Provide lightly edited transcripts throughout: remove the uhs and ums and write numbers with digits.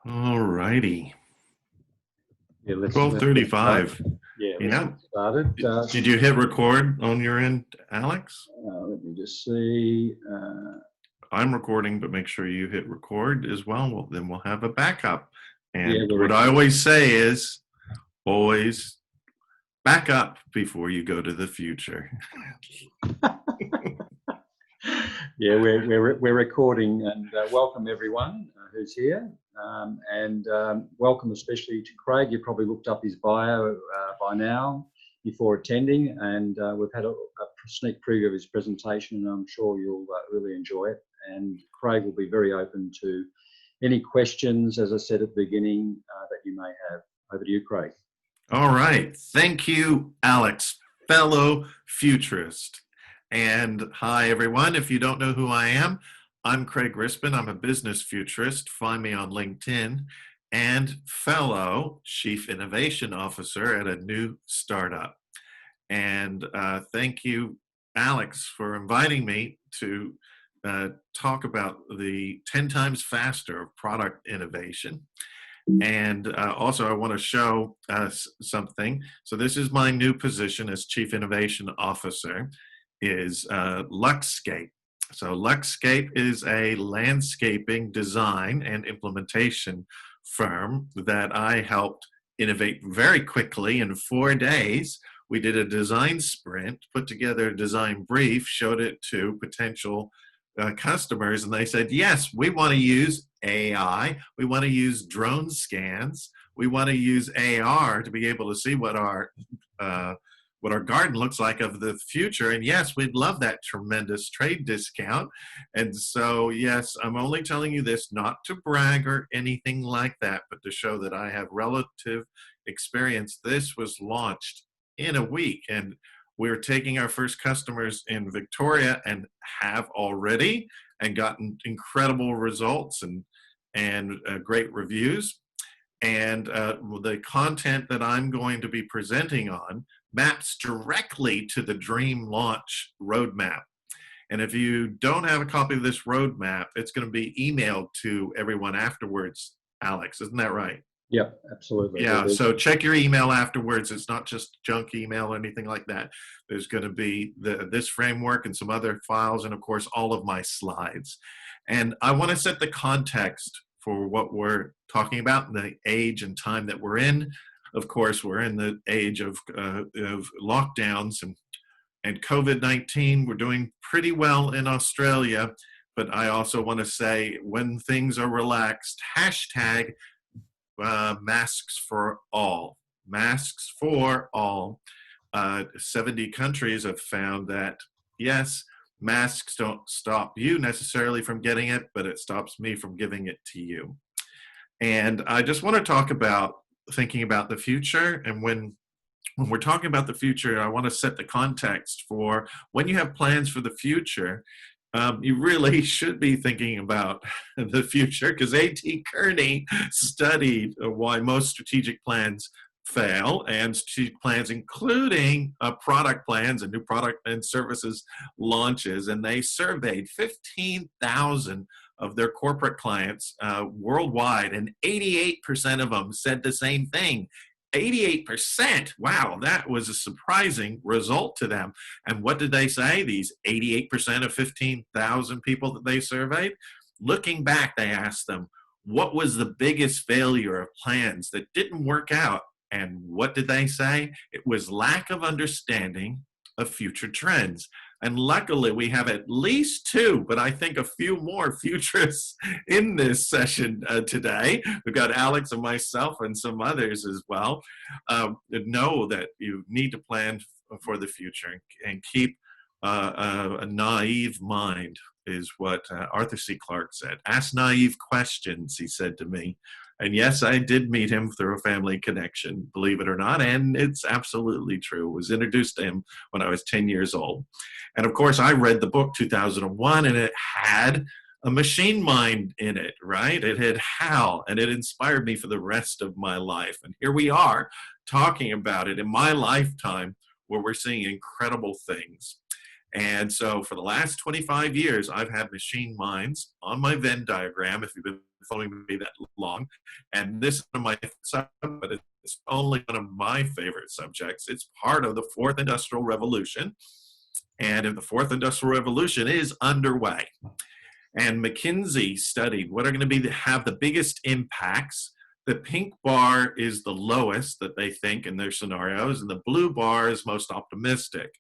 All righty. Yeah, let's get 12:35. started. Yeah, let's Yeah. get started. Did you hit record on your end, Alex? Let me just see. I'm recording, but make sure you hit record as well. Well, then we'll have a backup. Yeah, And we're what I always say is always back up before you go to the future. yeah, we're recording, and welcome everyone who's here, and welcome especially to Craig. You probably looked up his bio by now before attending, and we've had a sneak preview of his presentation, and I'm sure you'll really enjoy it. And Craig will be very open to any questions, as I said at the beginning, that you may have. Over to you, Craig. All right. Thank you, Alex, fellow futurist. And hi, everyone. If you don't know who I am, I'm Craig Rispin. I'm a business futurist. Find me on LinkedIn, and fellow Chief Innovation Officer at a new startup. And thank you, Alex, for inviting me to talk about the 10 times faster of product innovation. And also, I want to show something. So this is my new position as Chief Innovation Officer, is Luxscape. So Luxscape is a landscaping design and implementation firm that I helped innovate very quickly in 4 days. We did a design sprint, put together a design brief, showed it to potential customers, and they said, yes, we want to use AI, we want to use drone scans, we want to use AR to be able to see what our garden looks like of the future, and yes, we'd love that tremendous trade discount. And so yes, I'm only telling you this not to brag or anything like that, but to show that I have relative experience. This was launched in a week, and we're taking our first customers in Victoria and have already, and gotten incredible results and great reviews. And the content that I'm going to be presenting on maps directly to the Dream Launch roadmap. And if you don't have a copy of this roadmap, it's going to be emailed to everyone afterwards, Alex. Isn't that right? Yep, absolutely. Yeah, so check your email afterwards. It's not just junk email or anything like that. There's going to be this framework and some other files, and of course, all of my slides. And I want to set the context for what we're talking about in the age and time that we're in. Of course, we're in the age of lockdowns and COVID-19. We're doing pretty well in Australia, but I also want to say, when things are relaxed, hashtag masks for all. Masks for all. 70 countries have found that, yes, masks don't stop you necessarily from getting it, but it stops me from giving it to you. And I just want to talk about thinking about the future. And when we're talking about the future, I want to set the context for when you have plans for the future. You really should be thinking about the future, because A.T. Kearney studied why most strategic plans fail, and strategic plans, including product plans and new product and services launches. And they surveyed 15,000 of their corporate clients worldwide, and 88% of them said the same thing. 88%. Wow, that was a surprising result to them. And what did they say? These 88% of 15,000 people that they surveyed, looking back, they asked them, what was the biggest failure of plans that didn't work out? And what did they say? It was lack of understanding of future trends. And luckily, we have at least two, but I think a few more futurists in this session today. We've got Alex and myself and some others as well. Know that you need to plan for the future and keep a naive mind, is what Arthur C. Clarke said. Ask naive questions, he said to me. And yes, I did meet him through a family connection, believe it or not, and it's absolutely true. I was introduced to him when I was 10 years old. And of course, I read the book 2001, and it had a machine mind in it, right? It had HAL, and it inspired me for the rest of my life. And here we are talking about it in my lifetime, where we're seeing incredible things. And so for the last 25 years, I've had machine minds on my Venn diagram, if you've been following me that long. And this is one of my subjects, but it's only one of my favorite subjects. It's part of the fourth industrial revolution. And if the fourth industrial revolution is underway, and McKinsey studied what are going to be have the biggest impacts. The pink bar is the lowest that they think in their scenarios, and the blue bar is most optimistic.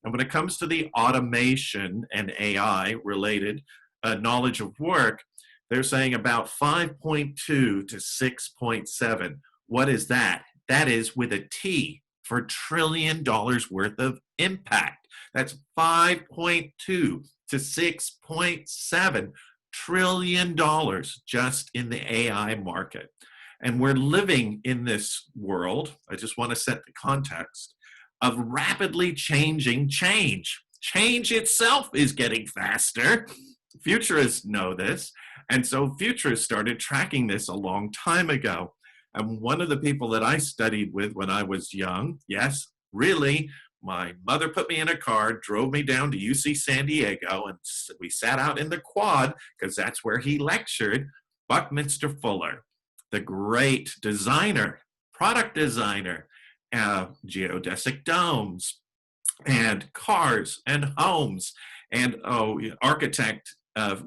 And when it comes to the automation and AI related knowledge of work, they're saying about 5.2 to 6.7. What is that? That is with a T for $1 trillion worth of impact. That's 5.2 to $6.7 trillion just in the AI market. And we're living in this world, I just want to set the context, of rapidly changing change. Change itself is getting faster. Futurists know this. And so futurists started tracking this a long time ago. And one of the people that I studied with when I was young, yes, really, my mother put me in a car, drove me down to UC San Diego, and we sat out in the quad because that's where he lectured, Buckminster Fuller, the great designer, product designer, geodesic domes, and cars and homes, and architect,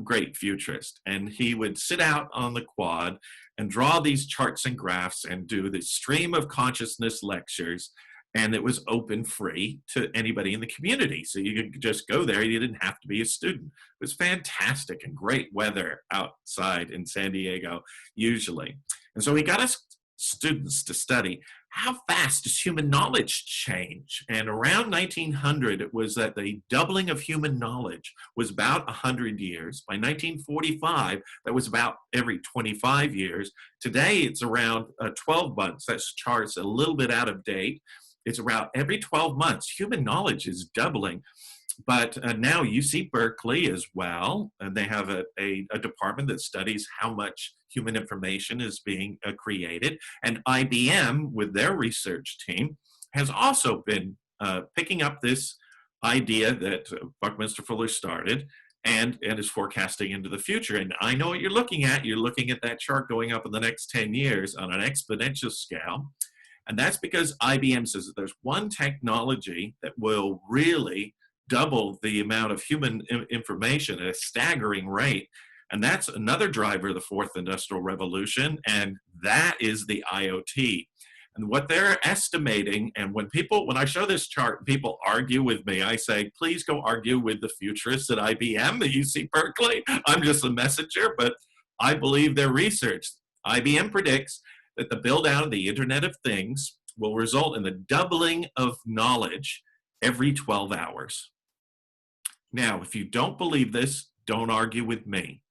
great futurist. And he would sit out on the quad and draw these charts and graphs and do the stream of consciousness lectures. And it was open free to anybody in the community. So you could just go there. You didn't have to be a student. It was fantastic and great weather outside in San Diego, usually. And so he got us students to study how fast does human knowledge change. And around 1900, it was that the doubling of human knowledge was about 100 years. By 1945, that was about every 25 years. Today, it's around 12 months. That chart's a little bit out of date. It's around every 12 months, human knowledge is doubling. But now UC Berkeley as well, and they have a department that studies how much human information is being created. And IBM, with their research team, has also been picking up this idea that Buckminster Fuller started and is forecasting into the future. And I know what you're looking at. You're looking at that chart going up in the next 10 years on an exponential scale. And that's because IBM says that there's one technology that will really double the amount of human information at a staggering rate. And that's another driver of the fourth industrial revolution, and that is the IoT. And what they're estimating, and when I show this chart, people argue with me, I say, please go argue with the futurists at IBM, at UC Berkeley. I'm just a messenger, but I believe their research. IBM predicts that the build out of the Internet of Things will result in the doubling of knowledge every 12 hours. Now, if you don't believe this, don't argue with me.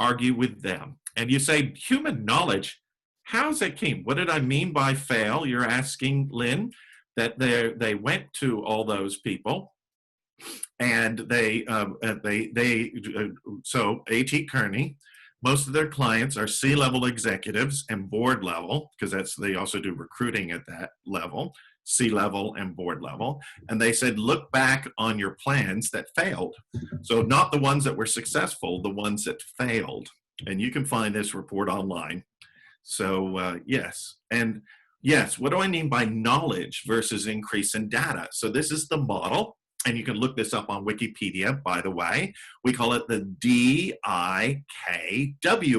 Argue with them. And you say, human knowledge, how's that came? What did I mean by fail? You're asking, Lynn, that they went to all those people and so A.T. Kearney, most of their clients are C-level executives and board level, because they also do recruiting at that level, C-level and board level. And they said, look back on your plans that failed. So not the ones that were successful, the ones that failed. And you can find this report online. So yes. And yes, what do I mean by knowledge versus increase in data? So this is the model. And you can look this up on Wikipedia, by the way. We call it the DIKW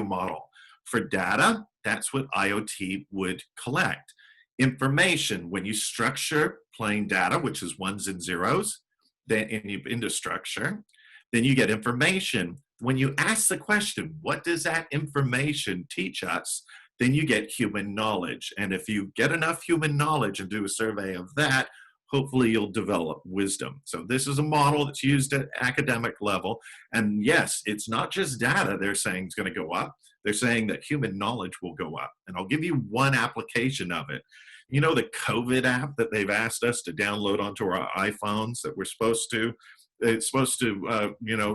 model. For data, that's what IoT would collect. Information, when you structure plain data, which is ones and zeros, then into structure, then you get information. When you ask the question, what does that information teach us? Then you get human knowledge. And if you get enough human knowledge and do a survey of that, hopefully you'll develop wisdom. So this is a model that's used at academic level. And yes, it's not just data they're saying is going to go up. They're saying that human knowledge will go up. And I'll give you one application of it. You know the COVID app that they've asked us to download onto our iPhones that we're supposed to it's supposed to,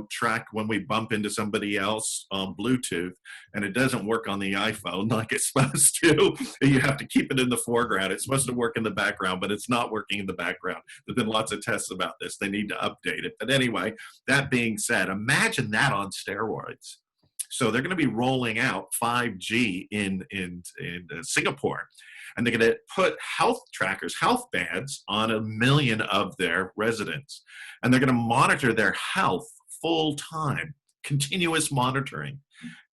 track when we bump into somebody else on Bluetooth, and it doesn't work on the iPhone like it's supposed to. You have to keep it in the foreground. It's supposed to work in the background, but it's not working in the background. There's been lots of tests about this. They need to update it. But anyway, that being said, imagine that on steroids. So they're going to be rolling out 5G in Singapore, and they're going to put health trackers, health bands on 1 million of their residents, and they're going to monitor their health full time, continuous monitoring,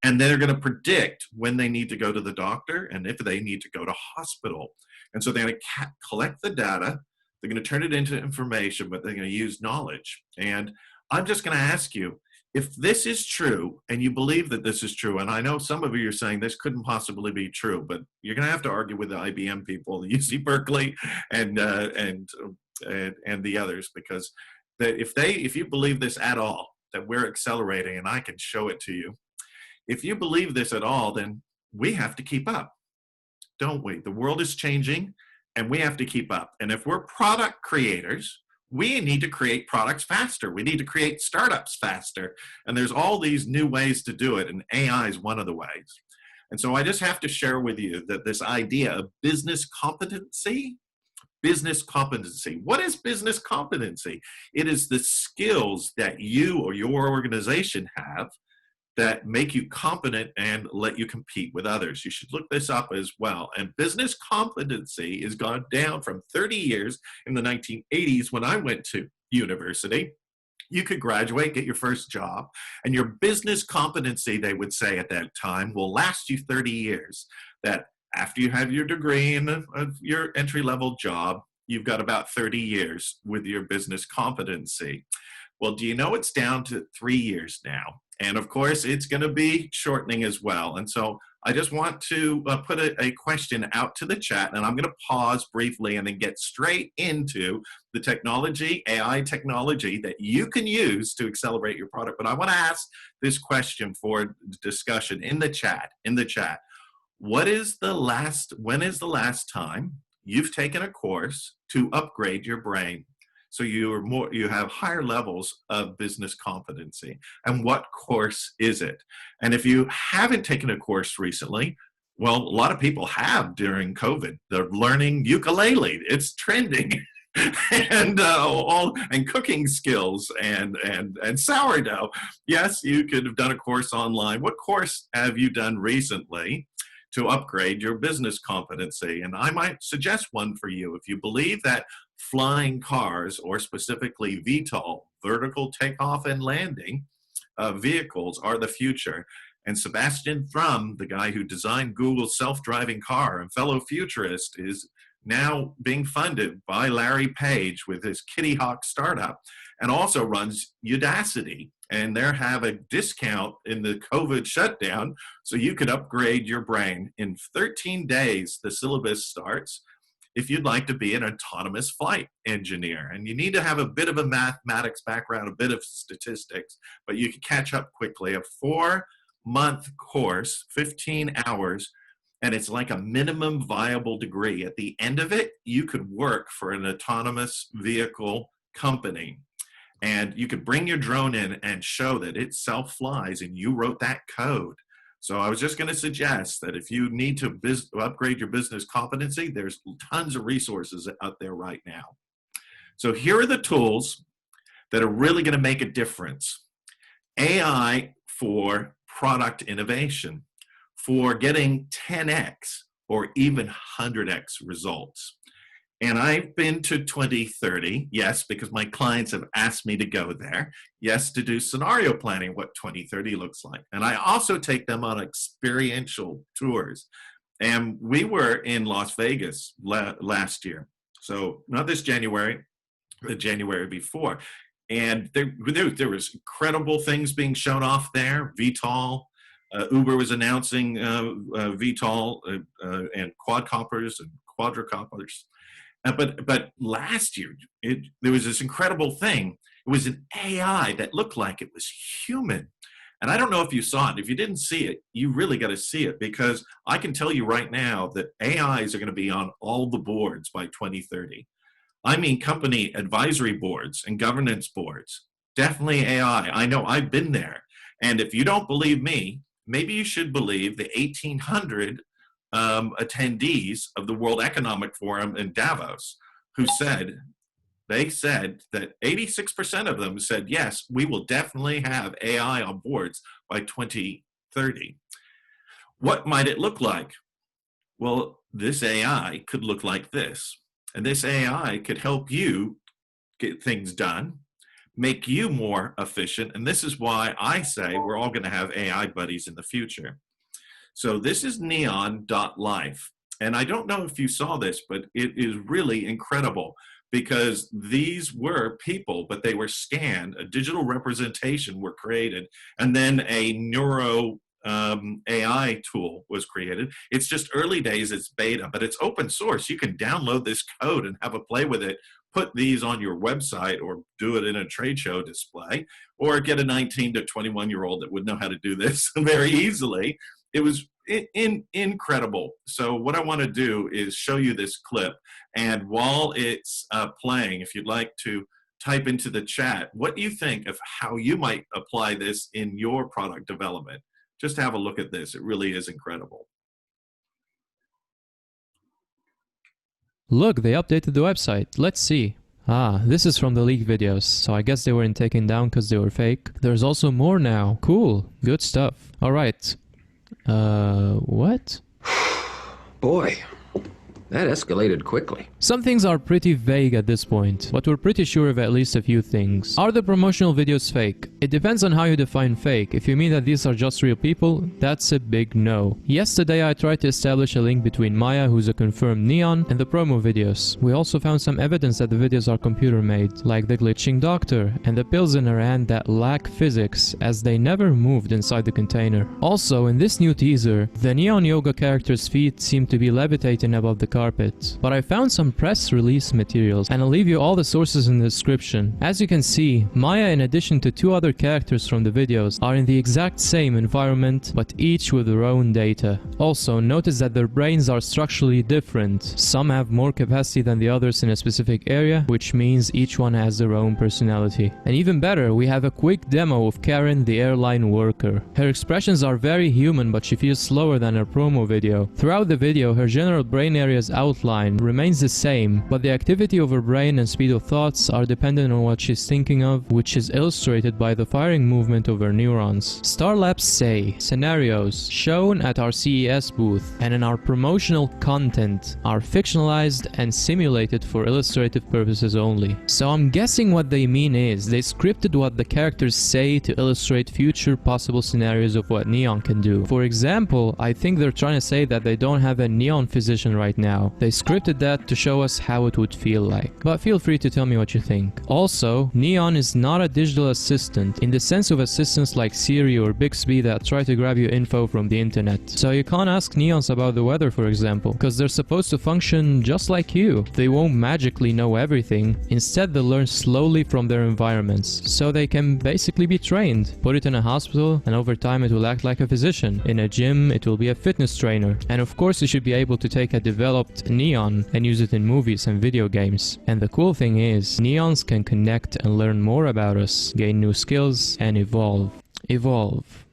and they're going to predict when they need to go to the doctor and if they need to go to hospital. And so they're going to collect the data, they're going to turn it into information, but they're going to use knowledge. And I'm just going to ask you, if this is true, and you believe that this is true, and I know some of you are saying this couldn't possibly be true, but you're going to have to argue with the IBM people, the UC Berkeley, and the others, because if you believe this at all, that we're accelerating, and I can show it to you, if you believe this at all, then we have to keep up, don't we? The world is changing, and we have to keep up. And if we're product creators, we need to create products faster. We need to create startups faster. And there's all these new ways to do it, and AI is one of the ways. And so I just have to share with you that this idea of business competency, what is business competency? It is the skills that you or your organization have that make you competent and let you compete with others. You should look this up as well. And business competency has gone down from 30 years in the 1980s when I went to university. You could graduate, get your first job, and your business competency, they would say at that time, will last you 30 years. That after you have your degree and your entry-level job, you've got about 30 years with your business competency. Well, do you know it's down to 3 years now? And of course, it's going to be shortening as well. And so I just want to put a question out to the chat, and I'm going to pause briefly and then get straight into the technology, AI technology that you can use to accelerate your product. But I want to ask this question for discussion in the chat. When is the last time you've taken a course to upgrade your brain? So you have higher levels of business competency. And what course is it? And if you haven't taken a course recently, well, a lot of people have during COVID. They're learning ukulele. It's trending. and cooking skills and sourdough. Yes, you could have done a course online. What course have you done recently to upgrade your business competency? And I might suggest one for you. If you believe that flying cars, or specifically VTOL, vertical takeoff and landing vehicles, are the future, and Sebastian Thrum, the guy who designed Google's self-driving car and fellow futurist, is now being funded by Larry Page with his Kitty Hawk startup, and also runs Udacity. And they have a discount in the COVID shutdown, so you could upgrade your brain. In 13 days, the syllabus starts if you'd like to be an autonomous flight engineer. And you need to have a bit of a mathematics background, a bit of statistics, but you can catch up quickly. A 4-month course, 15 hours, and it's like a minimum viable degree. At the end of it, you could work for an autonomous vehicle company. And you could bring your drone in and show that it self-flies and you wrote that code. So I was just going to suggest that if you need to upgrade your business competency, there's tons of resources out there right now. So here are the tools that are really going to make a difference. AI for product innovation, for getting 10x or even 100x results. And I've been to 2030, yes, because my clients have asked me to go there. Yes, to do scenario planning, what 2030 looks like. And I also take them on experiential tours. And we were in Las Vegas last year. So not this January, the January before. And there was incredible things being shown off there. VTOL, Uber was announcing VTOL and quadcopters and quadricopters. But last year, there was this incredible thing. It was an AI that looked like it was human. And I don't know if you saw it. If you didn't see it, you really got to see it, because I can tell you right now that AIs are going to be on all the boards by 2030. I mean, company advisory boards and governance boards. definitely AI. I know I've been there. And if you don't believe me, maybe you should believe the 1,800 attendees of the World Economic Forum in Davos who said, they said that 86% of them said, yes, we will definitely have AI on boards by 2030. What might it look like? Well, this AI could look like this. And this AI could help you get things done, make you more efficient. And this is why I say we're all going to have AI buddies in the future. So this is neon.life. And I don't know if you saw this, but it is really incredible because these were people, but they were scanned, a digital representation were created, and then a neuro AI tool was created. It's just early days, it's beta, but it's open source. You can download this code and have a play with it, put these on your website or do it in a trade show display, or get a 19 to 21-year-old that would know how to do this very easily. It was incredible. So what I want to do is show you this clip, and while it's playing, if you'd like to type into the chat what you think of how you might apply this in your product development. Just have a look at this. It really is incredible. Look, they updated the website. Let's see. Ah, this is from the leaked videos, so I guess they weren't taken down because they were fake. There's also more now. Cool. Good stuff. Alright. What? Boy, that escalated quickly. Some things are pretty vague at this point, but we're pretty sure of at least a few things. Are the promotional videos fake? It depends on how you define fake. If you mean that these are just real people, that's a big no. Yesterday I tried to establish a link between Maya, who's a confirmed Neon, and the promo videos. We also found some evidence that the videos are computer made, like the glitching doctor, and the pills in her hand that lack physics, as they never moved inside the container. Also, in this new teaser, the Neon Yoga character's feet seem to be levitating above the carpet. But I found some press release materials, and I'll leave you all the sources in the description. As you can see, Maya, in addition to two other characters from the videos, are in the exact same environment, but each with their own data. Also, notice that their brains are structurally different. Some have more capacity than the others in a specific area, which means each one has their own personality. And even better, we have a quick demo of Karen, the airline worker. Her expressions are very human, but she feels slower than her promo video. Throughout the video, her general brain area's outline remains the same, but the activity of her brain and speed of thoughts are dependent on what she's thinking of, which is illustrated by the firing movement of her neurons. Starlabs say scenarios shown at our CES booth and in our promotional content are fictionalized and simulated for illustrative purposes only. So I'm guessing what they mean is they scripted what the characters say to illustrate future possible scenarios of what Neon can do. For example, I think they're trying to say that they don't have a Neon physician right now. They scripted that to show us how it would feel like. But feel free to tell me what you think. Also, Neon is not a digital assistant in the sense of assistants like Siri or Bixby that try to grab your info from the internet. So you can't ask Neons about the weather, for example, because they're supposed to function just like you. They won't magically know everything. Instead, they'll learn slowly from their environments, so they can basically be trained. Put it in a hospital, and over time it will act like a physician. In a gym, it will be a fitness trainer. And of course, you should be able to take a developed Neon and use it in movies and video games. And the cool thing is, Neons can connect and learn more about us, gain new skills, and evolve. Evolve.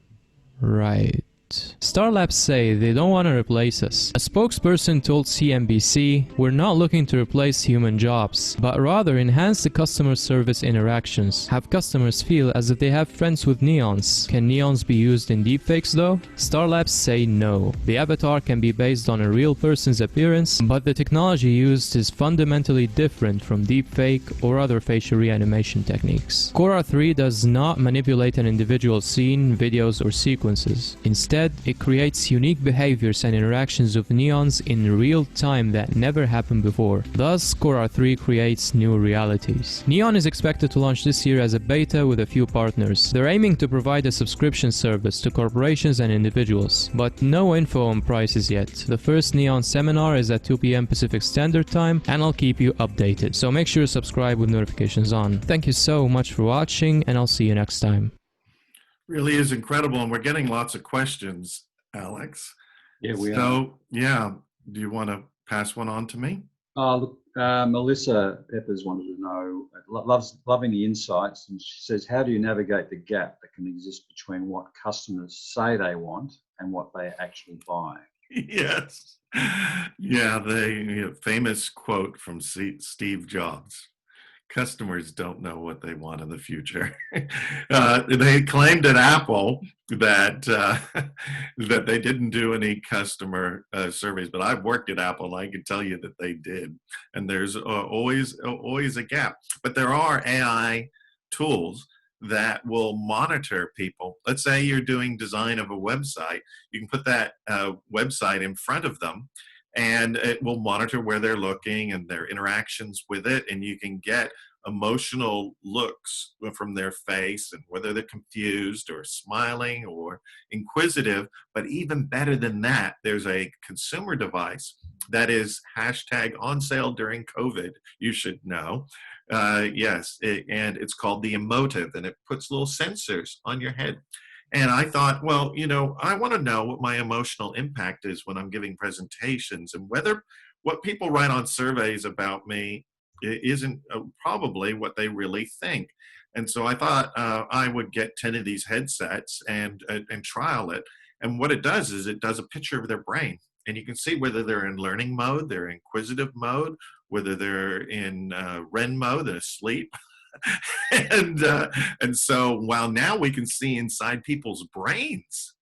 Right. Starlabs say they don't want to replace us. A spokesperson told CNBC, "We're not looking to replace human jobs, but rather enhance the customer service interactions. Have customers feel as if they have friends with Neons. Can Neons be used in deepfakes though?" Starlabs say no. The avatar can be based on a real person's appearance, but the technology used is fundamentally different from deepfake or other facial reanimation techniques. Cora 3 does not manipulate an individual scene, videos, or sequences. Instead, it creates unique behaviors and interactions of Neons in real time that never happened before. Thus, Cora 3 creates new realities. Neon is expected to launch this year as a beta with a few partners. They're aiming to provide a subscription service to corporations and individuals, but no info on prices yet. The first Neon seminar is at 2 p.m. Pacific Standard Time, and I'll keep you updated. So make sure to subscribe with notifications on. Thank you so much for watching, and I'll see you next time. Really is incredible, and we're getting lots of questions, Alex. Yeah, we are. So, yeah, do you want to pass one on to me? Look, Melissa Peppers wanted to know, loving the insights, and she says, how do you navigate the gap that can exist between what customers say they want and what they actually buy? Yes. Yeah, the famous quote from Steve Jobs. Customers don't know what they want in the future. They claimed at Apple that that they didn't do any customer surveys, but I've worked at Apple and I can tell you that they did. And there's always a gap. But there are AI tools that will monitor people. Let's say you're doing design of a website. You can put that website in front of them and it will monitor where they're looking and their interactions with it, and you can get emotional looks from their face and whether they're confused or smiling or inquisitive. But even better than that, there's a consumer device that is hashtag on sale during COVID, you should know. Yes, and it's called the Emotive, and it puts little sensors on your head. And I thought, well, I want to know what my emotional impact is when I'm giving presentations, and whether what people write on surveys about me isn't probably what they really think. And so I thought I would get 10 of these headsets and trial it. And what it does is it does a picture of their brain. And you can see whether they're in learning mode, they're in inquisitive mode, whether they're in REM mode, they're asleep. And so while now we can see inside people's brains,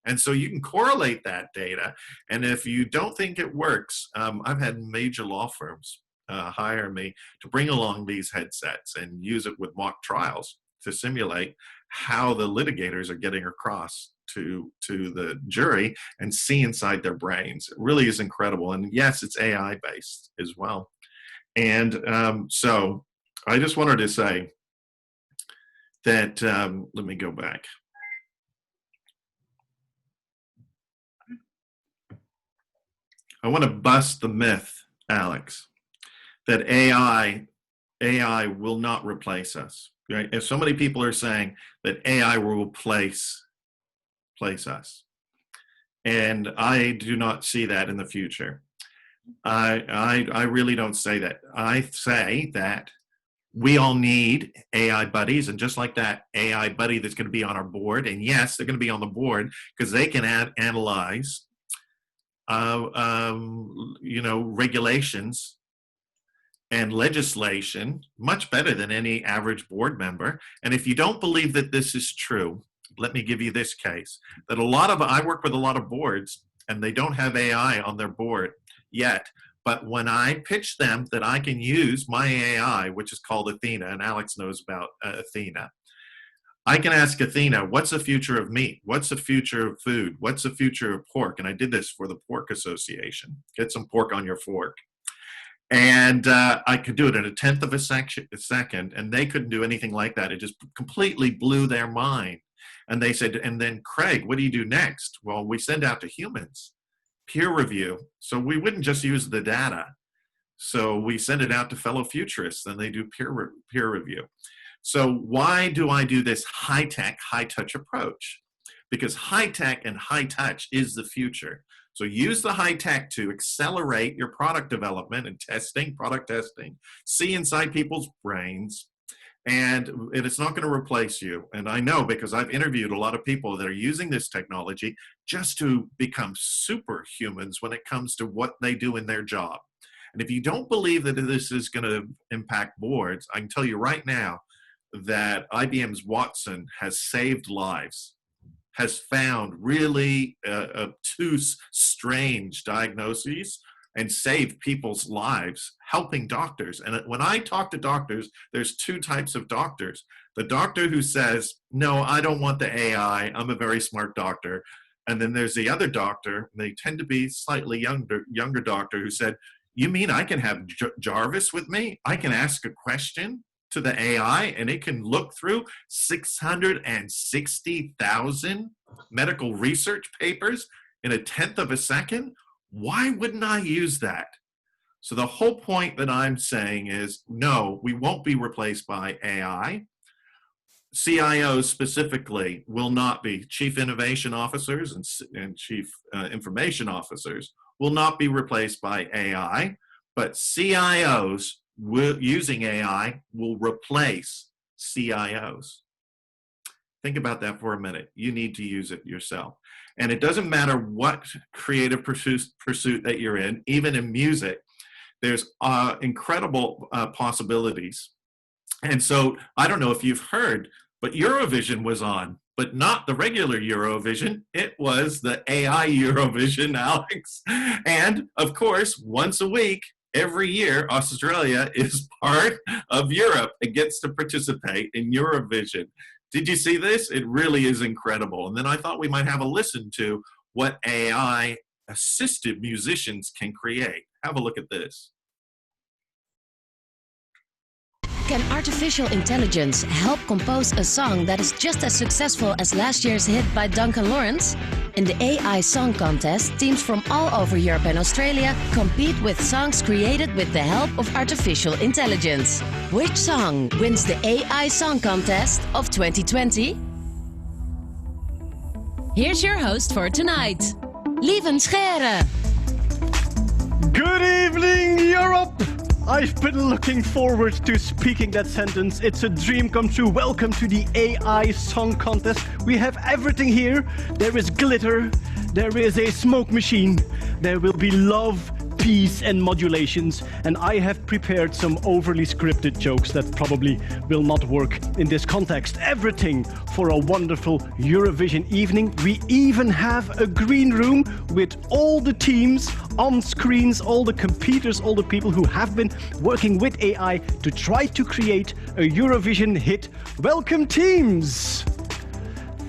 and so you can correlate that data. And if you don't think it works, I've had major law firms hire me to bring along these headsets and use it with mock trials to simulate how the litigators are getting across to the jury and see inside their brains. It really is incredible. And yes, it's AI based as well. And so I just wanted to say that, let me go back. I want to bust the myth, Alex, that AI will not replace us. Right? If so many people are saying that AI will replace us, and I do not see that in the future. I really don't say that. I say that we all need AI buddies, and just like that AI buddy that's going to be on our board, and yes, they're going to be on the board because they can analyze, regulations and legislation much better than any average board member. And if you don't believe that this is true, let me give you this case. That I work with a lot of boards, and they don't have AI on their board yet. But when I pitch them that I can use my AI, which is called Athena, and Alex knows about Athena, I can ask Athena, what's the future of meat? What's the future of food? What's the future of pork? And I did this for the Pork Association. Get some pork on your fork. And I could do it in a tenth of a second, and they couldn't do anything like that. It just completely blew their mind. And they said, and then, Craig, what do you do next? Well, we send out to humans, peer review. So we wouldn't just use the data. So we send it out to fellow futurists, and they do peer review. So why do I do this high-tech, high-touch approach? Because high-tech and high-touch is the future. So use the high-tech to accelerate your product development and testing, product testing, see inside people's brains, and it's not going to replace you. And I know because I've interviewed a lot of people that are using this technology just to become superhumans when it comes to what they do in their job. And if you don't believe that this is going to impact boards, I can tell you right now that IBM's Watson has saved lives, has found really obtuse, strange diagnoses and saved people's lives, helping doctors. And when I talk to doctors, there's two types of doctors. The doctor who says, no, I don't want the AI, I'm a very smart doctor. And then there's the other doctor, they tend to be slightly younger doctor who said, you mean I can have Jarvis with me? I can ask a question to the AI and it can look through 660,000 medical research papers in a tenth of a second? Why wouldn't I use that? So the whole point that I'm saying is, no, we won't be replaced by AI. CIOs specifically will not be. Chief innovation officers and chief information officers will not be replaced by AI. but CIOs using AI will replace CIOs. Think about that for a minute. You need to use it yourself. And it doesn't matter what creative pursuit that you're in, even in music, there's incredible possibilities. And so I don't know if you've heard, but Eurovision was on, but not the regular Eurovision. It was the AI Eurovision, Alex. And of course, once a week, every year, Australia is part of Europe. It gets to participate in Eurovision. Did you see this? It really is incredible. And then I thought we might have a listen to what AI assisted musicians can create. Have a look at this. Can artificial intelligence help compose a song that is just as successful as last year's hit by Duncan Lawrence? In the AI Song Contest, teams from all over Europe and Australia compete with songs created with the help of artificial intelligence. Which song wins the AI Song Contest of 2020? Here's your host for tonight, Lieven Scheere. Good evening, Europe! I've been looking forward to speaking that sentence. It's a dream come true. Welcome to the AI Song Contest. We have everything here. There is glitter, there is a smoke machine, there will be love, peace and modulations, and I have prepared some overly scripted jokes that probably will not work in this context. Everything for a wonderful Eurovision evening. We even have a green room with all the teams on screens, all the computers, all the people who have been working with AI to try to create a Eurovision hit. Welcome, teams!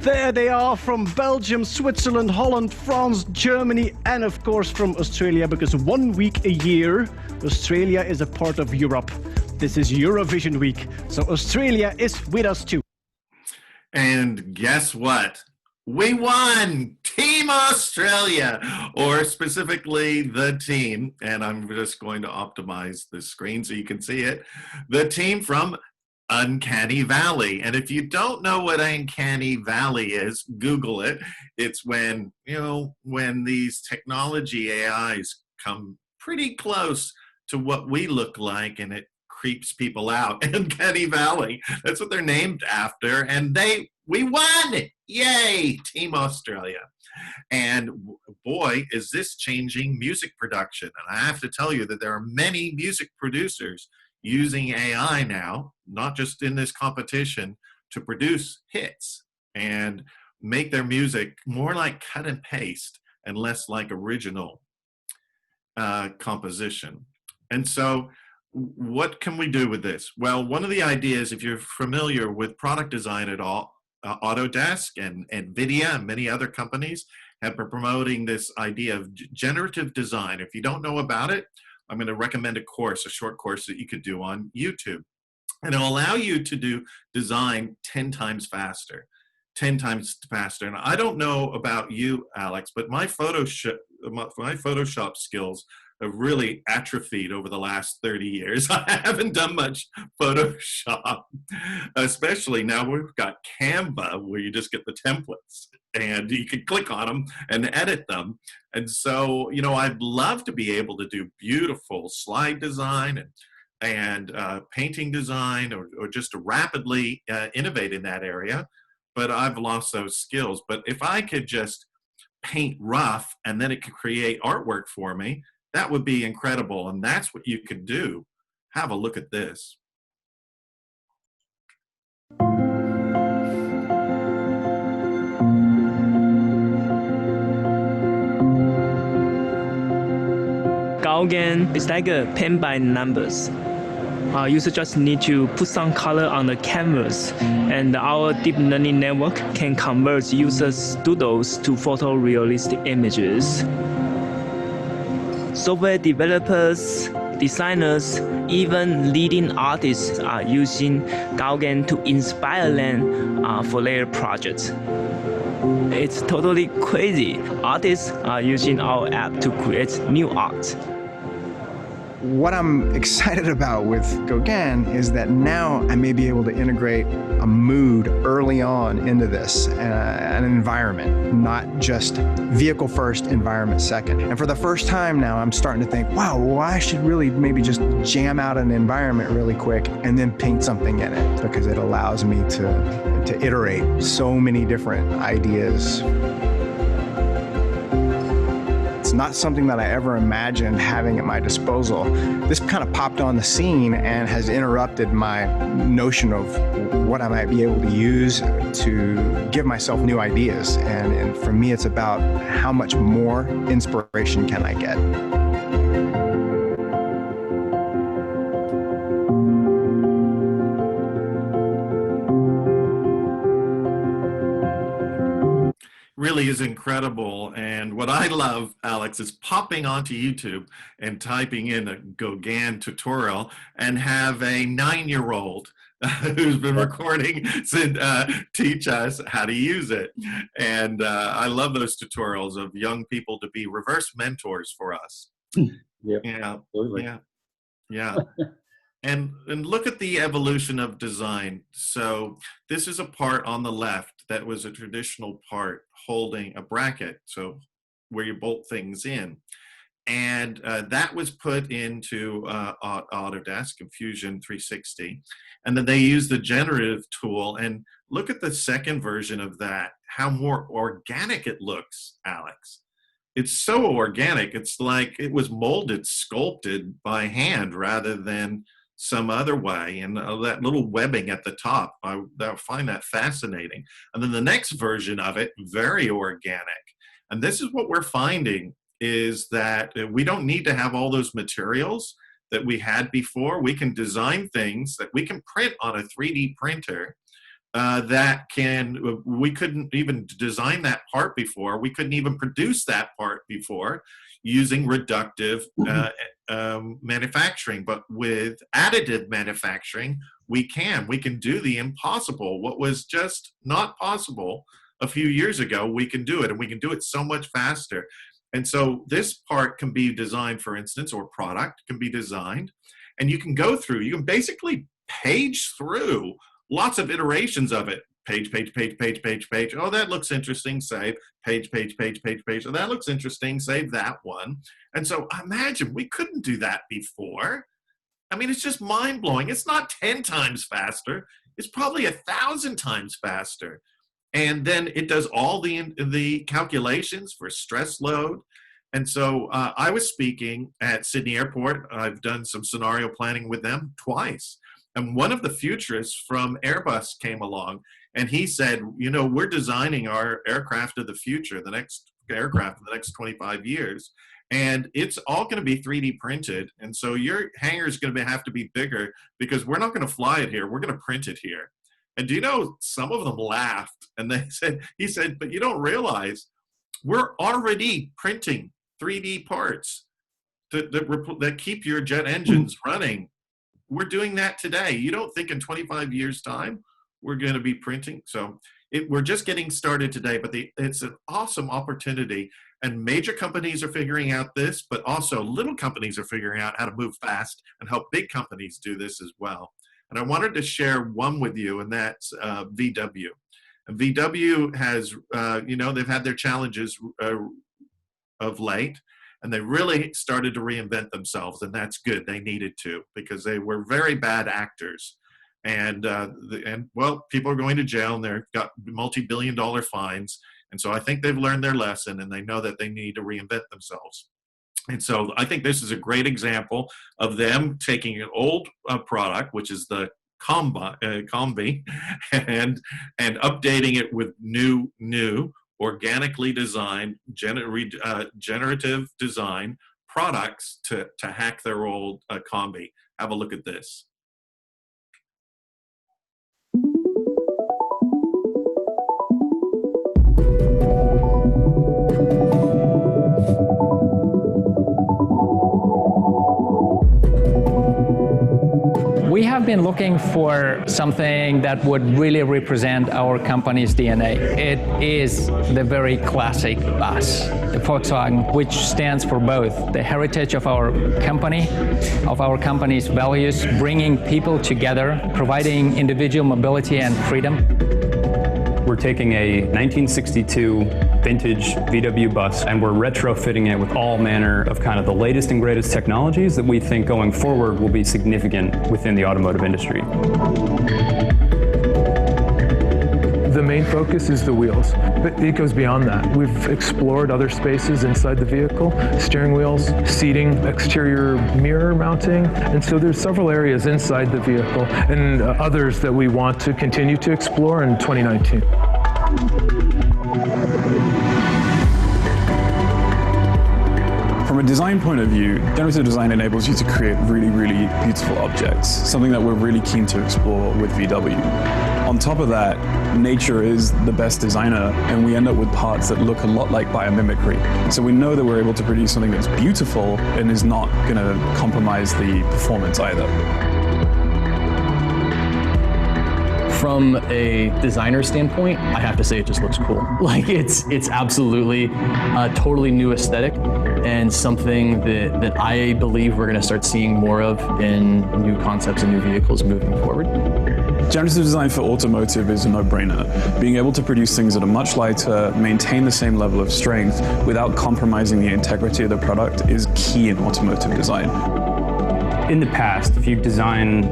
There they are from Belgium, Switzerland, Holland, France, Germany, and of course from Australia, because 1 week a year, Australia is a part of Europe. This is Eurovision week, so Australia is with us too. And guess what? We won! Team Australia, or specifically the team, and I'm just going to optimize the screen so you can see it, the team from Uncanny Valley. And if you don't know what Uncanny Valley is, Google it. It's when, when these technology AIs come pretty close to what we look like and it creeps people out. Uncanny Valley, that's what they're named after. And we won! Yay, Team Australia. And boy, is this changing music production. And I have to tell you that there are many music producers using AI now, not just in this competition, to produce hits and make their music more like cut and paste and less like original composition. And so what can we do with this? Well, one of the ideas, if you're familiar with product design at all, Autodesk and NVIDIA and many other companies have been promoting this idea of generative design. If you don't know about it, I'm going to recommend a short course that you could do on YouTube. And it'll allow you to do design 10 times faster. 10 times faster. And I don't know about you, Alex, but my Photoshop skills have really atrophied over the last 30 years. I haven't done much Photoshop, especially now we've got Canva, where you just get the templates and you can click on them and edit them. And so, I'd love to be able to do beautiful slide design and painting design or just to rapidly innovate in that area. But I've lost those skills. But if I could just paint rough and then it could create artwork for me, that would be incredible. And that's what you could do. Have a look at this. Gauguin is like a pen by numbers. Users just need to put some color on the canvas, and our deep learning network can convert users' doodles to photorealistic images. Software developers, designers, even leading artists are using Gauguin to inspire them for their projects. It's totally crazy. Artists are using our app to create new art. what I'm excited about with Gauguin is that now I may be able to integrate a mood early on into this, an environment, not just vehicle first, environment second. And for the first time now, I'm starting to think, wow, well, I should really maybe just jam out an environment really quick and then paint something in it, because it allows me to iterate so many different ideas. It's not something that I ever imagined having at my disposal. This kind of popped on the scene and has interrupted my notion of what I might be able to use to give myself new ideas. And for me, it's about how much more inspiration can I get. Really is incredible. And what I love, Alex, is popping onto YouTube and typing in a Gauguin tutorial and have a 9-year-old who's been recording teach us how to use it. And I love those tutorials of young people to be reverse mentors for us. Yep, Yeah, absolutely. yeah. And look at the evolution of design. So this is a part on the left that was a traditional part holding a bracket, so where you bolt things in. And that was put into Autodesk and Fusion 360. And then they used the generative tool. And look at the second version of that, how more organic it looks, Alex. It's so organic. It's like it was molded, sculpted by hand rather than some other way. And that little webbing at the top, I find that fascinating. And then the next version of it, very organic. And this is what we're finding, is that we don't need to have all those materials that we had before. We can design things that we can print on a 3D printer we couldn't even design that part before. We couldn't even produce that part before using reductive manufacturing. But with additive manufacturing, we can do the impossible. What was just not possible a few years ago, we can do it, and we can do it so much faster. And so this part can be designed, for instance, or product can be designed, and you can go through, you can basically page through lots of iterations of it. Page, page, page, page, page, page. Oh, that looks interesting, save. Page, page, page, page, page. Oh, that looks interesting, save that one. And so imagine, we couldn't do that before. I mean, it's just mind-blowing. It's not 10 times faster. It's probably 1,000 times faster. And then it does all the calculations for stress load. And so I was speaking at Sydney Airport. I've done some scenario planning with them twice. And one of the futurists from Airbus came along, and he said, you know, we're designing our aircraft of the future, the next aircraft in the next 25 years, and it's all going to be 3D printed. And so your hangar is going to have to be bigger because we're not going to fly it here. We're going to print it here. And do you know, some of them laughed, and he said, but you don't realize we're already printing 3D parts that keep your jet engines running. We're doing that today. You don't think in 25 years' time we're going to be printing? So we're just getting started today, but it's an awesome opportunity. And major companies are figuring out this, but also little companies are figuring out how to move fast and help big companies do this as well. And I wanted to share one with you, and that's VW. And VW has, they've had their challenges of late, and they really started to reinvent themselves, and that's good. They needed to, because they were very bad actors. And well, people are going to jail, and they've got multi-billion-dollar fines. And so I think they've learned their lesson, and they know that they need to reinvent themselves. And so I think this is a great example of them taking an old product, which is the Combi, and updating it with new organically designed generative design products to hack their old Combi. Have a look at this. We have been looking for something that would really represent our company's DNA. It is the very classic bus, the Volkswagen, which stands for both the heritage of our company, of our company's values, bringing people together, providing individual mobility and freedom. We're taking a 1962 vintage VW bus and we're retrofitting it with all manner of kind of the latest and greatest technologies that we think going forward will be significant within the automotive industry. The main focus is the wheels, but it goes beyond that. We've explored other spaces inside the vehicle, steering wheels, seating, exterior mirror mounting, and so there's several areas inside the vehicle and others that we want to continue to explore in 2019. From a design point of view, generative design enables you to create really, really beautiful objects, something that we're really keen to explore with VW. On top of that, nature is the best designer, and we end up with parts that look a lot like biomimicry. So we know that we're able to produce something that's beautiful and is not going to compromise the performance either. From a designer standpoint, I have to say it just looks cool. Like it's absolutely a totally new aesthetic and something that I believe we're gonna start seeing more of in new concepts and new vehicles moving forward. Generative design for automotive is a no-brainer. Being able to produce things that are much lighter, maintain the same level of strength without compromising the integrity of the product is key in automotive design. In the past, if you design,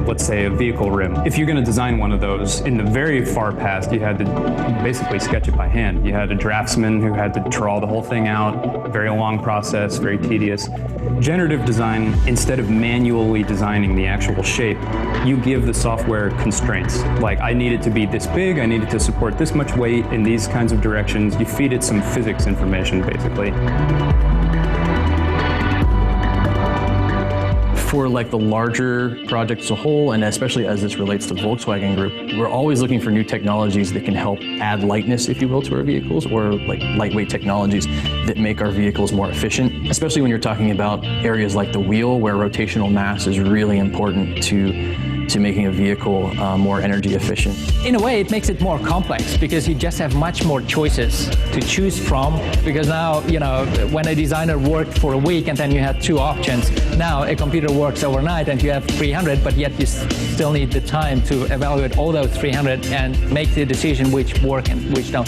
let's say, a vehicle rim, if you're going to design one of those, in the very far past, you had to basically sketch it by hand. You had a draftsman who had to draw the whole thing out, very long process, very tedious. Generative design, instead of manually designing the actual shape, you give the software constraints. Like, I need it to be this big, I need it to support this much weight in these kinds of directions. You feed it some physics information, basically. For like the larger project as a whole, and especially as this relates to Volkswagen Group, we're always looking for new technologies that can help add lightness, if you will, to our vehicles, or like lightweight technologies that make our vehicles more efficient, especially when you're talking about areas like the wheel, where rotational mass is really important to making a vehicle more energy efficient. In a way, it makes it more complex because you just have much more choices to choose from. Because now, you know, when a designer worked for a week and then you had 2 options, now a computer works overnight and you have 300, but yet you still need the time to evaluate all those 300 and make the decision which work and which don't.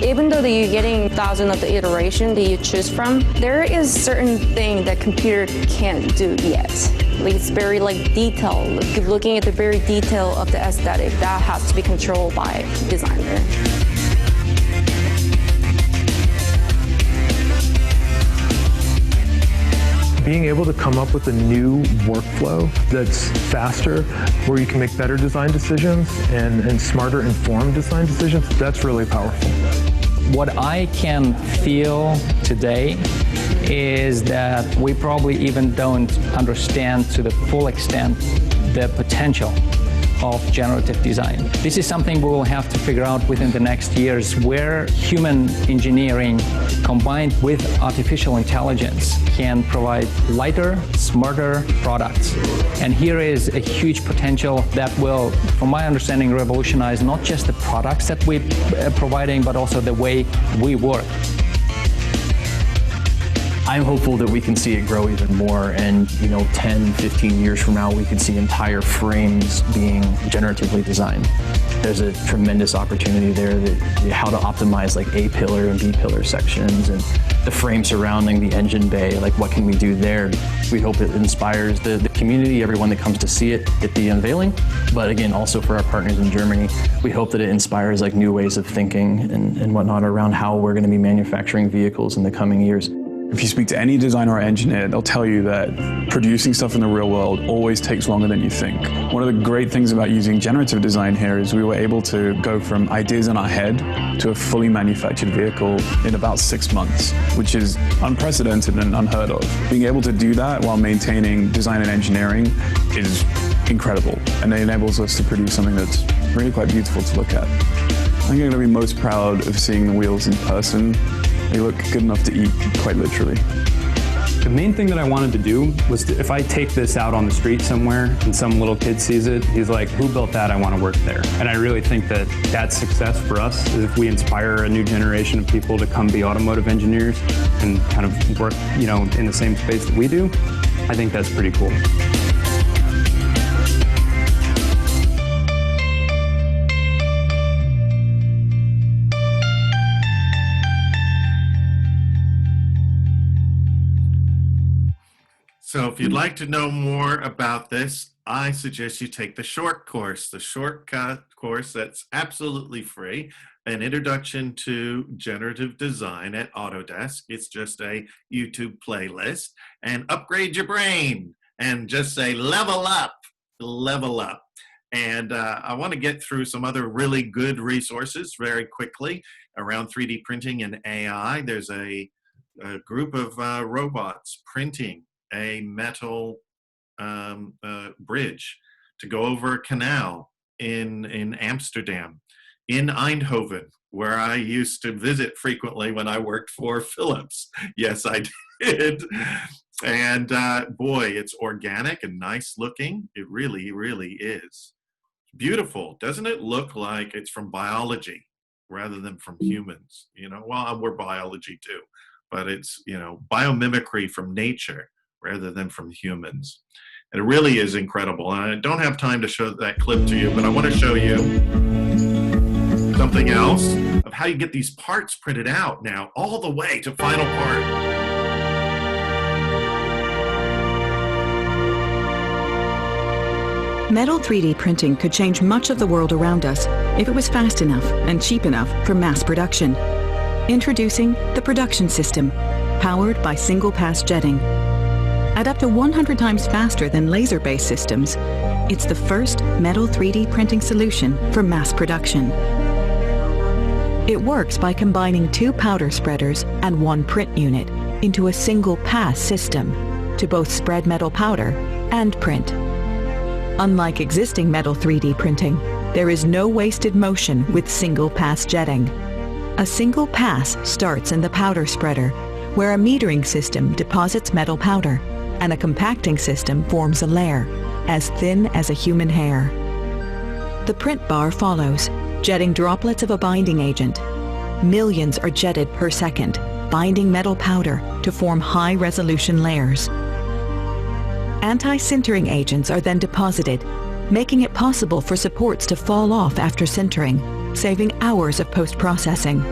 Even though that you're getting thousands of the iteration that you choose from, there is certain thing that computer can't do yet. Like it's very like detailed. Like looking at the very detail of the aesthetic, that has to be controlled by designer. Being able to come up with a new workflow that's faster, where you can make better design decisions and smarter informed design decisions, that's really powerful. What I can feel today is that we probably even don't understand to the full extent the potential of generative design. This is something we will have to figure out within the next years, where human engineering combined with artificial intelligence can provide lighter, smarter products. And here is a huge potential that will, from my understanding, revolutionize not just the products that we're providing, but also the way we work. I'm hopeful that we can see it grow even more, and 10, 15 years from now, we could see entire frames being generatively designed. There's a tremendous opportunity there that how to optimize like A pillar and B pillar sections and the frame surrounding the engine bay, like what can we do there? We hope it inspires the community, everyone that comes to see it at the unveiling, but again, also for our partners in Germany, we hope that it inspires like new ways of thinking and whatnot around how we're going to be manufacturing vehicles in the coming years. If you speak to any designer or engineer, they'll tell you that producing stuff in the real world always takes longer than you think. One of the great things about using generative design here is we were able to go from ideas in our head to a fully manufactured vehicle in about 6 months, which is unprecedented and unheard of. Being able to do that while maintaining design and engineering is incredible, and it enables us to produce something that's really quite beautiful to look at. I think I'm going to be most proud of seeing the wheels in person. They look good enough to eat, quite literally. The main thing that I wanted to do was to, if I take this out on the street somewhere and some little kid sees it, he's like, who built that? I want to work there. And I really think that that's success for us, is if we inspire a new generation of people to come be automotive engineers and kind of work, you know, in the same space that we do. I think that's pretty cool. So if you'd like to know more about this, I suggest you take the short course, the shortcut course that's absolutely free, an introduction to generative design at Autodesk. It's just a YouTube playlist, and upgrade your brain and just say, level up, level up. And I want to get through some other really good resources very quickly around 3D printing and AI. There's a group of robots printing a metal bridge to go over a canal in Amsterdam, in Eindhoven, where I used to visit frequently when I worked for Philips. Yes, I did. And boy, it's organic and nice looking. It really, really is. Beautiful. Doesn't it look like it's from biology rather than from humans? You know, well, we're biology too, but it's, you know, biomimicry from nature rather than from humans. And it really is incredible. And I don't have time to show that clip to you, but I want to show you something else of how you get these parts printed out now, all the way to final part. Metal 3D printing could change much of the world around us if it was fast enough and cheap enough for mass production. Introducing the production system, powered by single-pass jetting. At up to 100 times faster than laser-based systems, it's the first metal 3D printing solution for mass production. It works by combining 2 powder spreaders and 1 print unit into a single-pass system to both spread metal powder and print. Unlike existing metal 3D printing, there is no wasted motion with single-pass jetting. A single pass starts in the powder spreader, where a metering system deposits metal powder, and a compacting system forms a layer, as thin as a human hair. The print bar follows, jetting droplets of a binding agent. Millions are jetted per second, binding metal powder to form high-resolution layers. Anti-sintering agents are then deposited, making it possible for supports to fall off after sintering, saving hours of post-processing.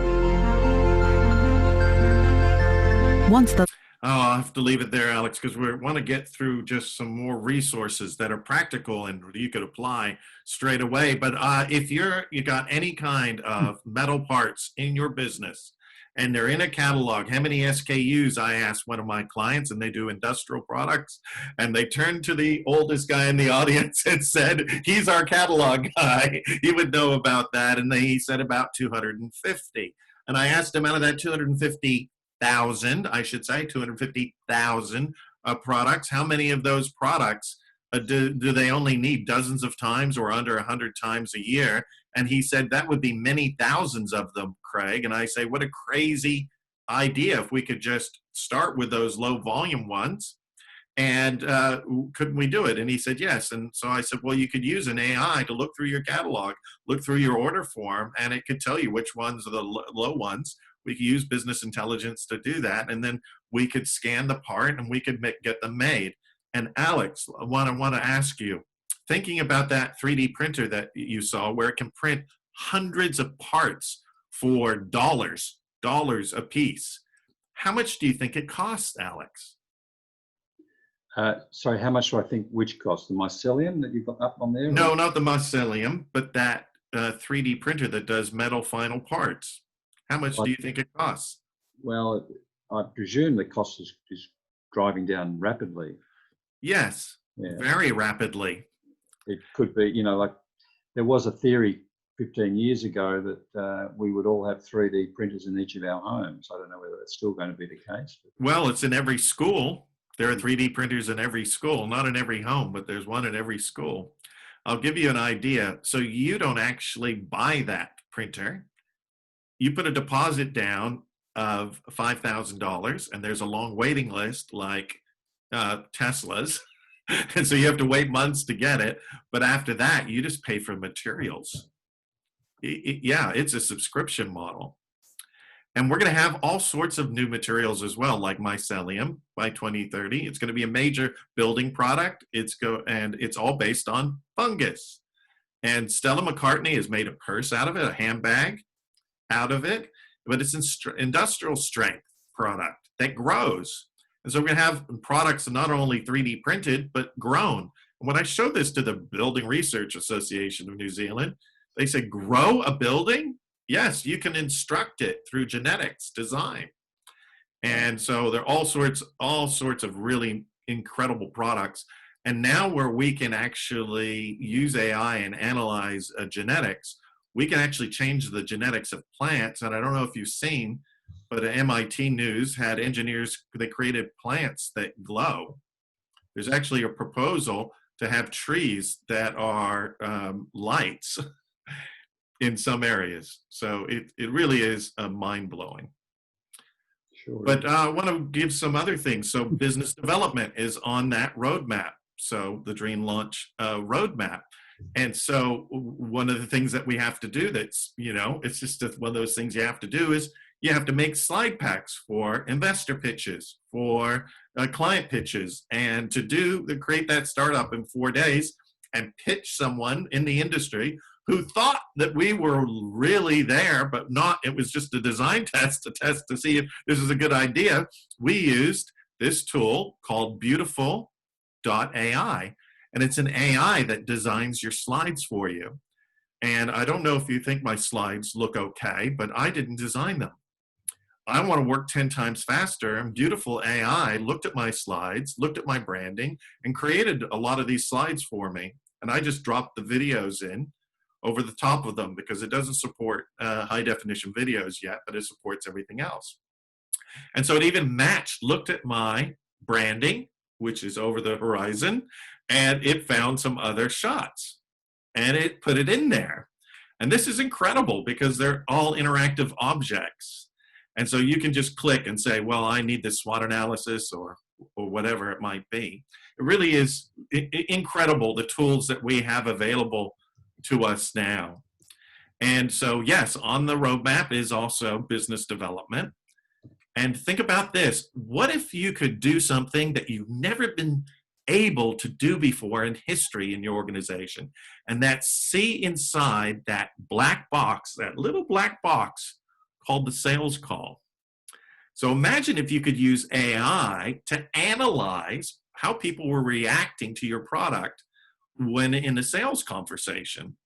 Once the I'll have to leave it there, Alex, because we want to get through just some more resources that are practical and you could apply straight away. But if you got any kind of metal parts in your business and they're in a catalog, how many SKUs? I asked one of my clients, and they do industrial products, and they turned to the oldest guy in the audience and said, he's our catalog guy. He would know about that. And he said about 250. And I asked him, out of that 250,000 products, how many of those products do they only need dozens of times or under 100 times a year? And he said that would be many thousands of them, Craig. And I say, what a crazy idea if we could just start with those low volume ones. And couldn't we do it? And he said, yes. And so I said, well, you could use an AI to look through your catalog, look through your order form, and it could tell you which ones are the low ones. We could use business intelligence to do that. And then we could scan the part and we could get them made. And Alex, what I want to ask you, thinking about that 3D printer that you saw where it can print hundreds of parts for dollars a piece, how much do you think it costs, Alex? Sorry, how much do I think which cost? The mycelium that you've got up on there? No, not the mycelium, but that 3D printer that does metal final parts. How much do you think it costs? Well, I presume the cost is driving down rapidly. Yes, very rapidly. It could be, you know, like there was a theory 15 years ago that we would all have 3D printers in each of our homes. I don't know whether that's still going to be the case. Well, it's in every school. There are 3D printers in every school, not in every home, but there's one in every school. I'll give you an idea. So you don't actually buy that printer. You put a deposit down of $5,000, and there's a long waiting list like Tesla's. And so you have to wait months to get it. But after that, you just pay for materials. Yeah, it's a subscription model. And we're going to have all sorts of new materials as well, like mycelium by 2030. It's going to be a major building product. And it's all based on fungus. And Stella McCartney has made a purse out of it, a handbag out of it, but it's industrial strength product that grows. And so we're going to have products not only 3D printed, but grown. And when I showed this to the Building Research Association of New Zealand, they said, grow a building? Yes, you can instruct it through genetics design. And so there are all sorts of really incredible products. And now where we can actually use AI and analyze genetics, we can actually change the genetics of plants. And I don't know if you've seen, but MIT News had engineers, they created plants that glow. There's actually a proposal to have trees that are lights in some areas. So it really is mind-blowing. Sure. But I want to give some other things. So business development is on that roadmap. So the Dream Launch roadmap. And so one of the things that we have to do that's, it's just one of those things you have to do is you have to make slide packs for investor pitches, for client pitches, and to create that startup in 4 days and pitch someone in the industry who thought that we were really there, but not. It was just a design test to see if this is a good idea. We used this tool called Beautiful.ai, and it's an AI that designs your slides for you. And I don't know if you think my slides look okay, but I didn't design them. I want to work 10 times faster, and Beautiful AI looked at my slides, looked at my branding, and created a lot of these slides for me. And I just dropped the videos in over the top of them because it doesn't support high definition videos yet, but it supports everything else. And so it even looked at my branding, which is over the horizon, and it found some other shots and it put it in there. And this is incredible because they're all interactive objects. And so you can just click and say, well, I need this SWOT analysis or whatever it might be. It really is incredible, the tools that we have available to us now. And so, yes, on the roadmap is also business development. And think about this. What if you could do something that you've never been able to do before in history in your organization? And that's see inside that black box, that little black box called the sales call. So imagine if you could use AI to analyze how people were reacting to your product when in a sales conversation.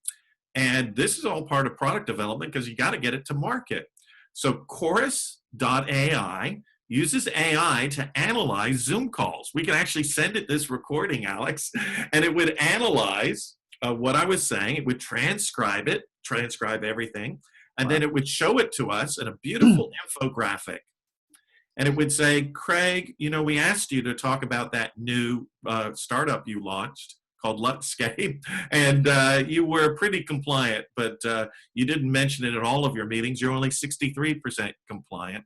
And this is all part of product development because you got to get it to market. So Chorus.ai uses AI to analyze Zoom calls. We can actually send it this recording, Alex, and it would analyze what I was saying. It would transcribe everything, and then it would show it to us in a beautiful infographic. And it would say, Craig, we asked you to talk about that new startup you launched called Luxscape, and you were pretty compliant, but you didn't mention it at all of your meetings. You're only 63% compliant.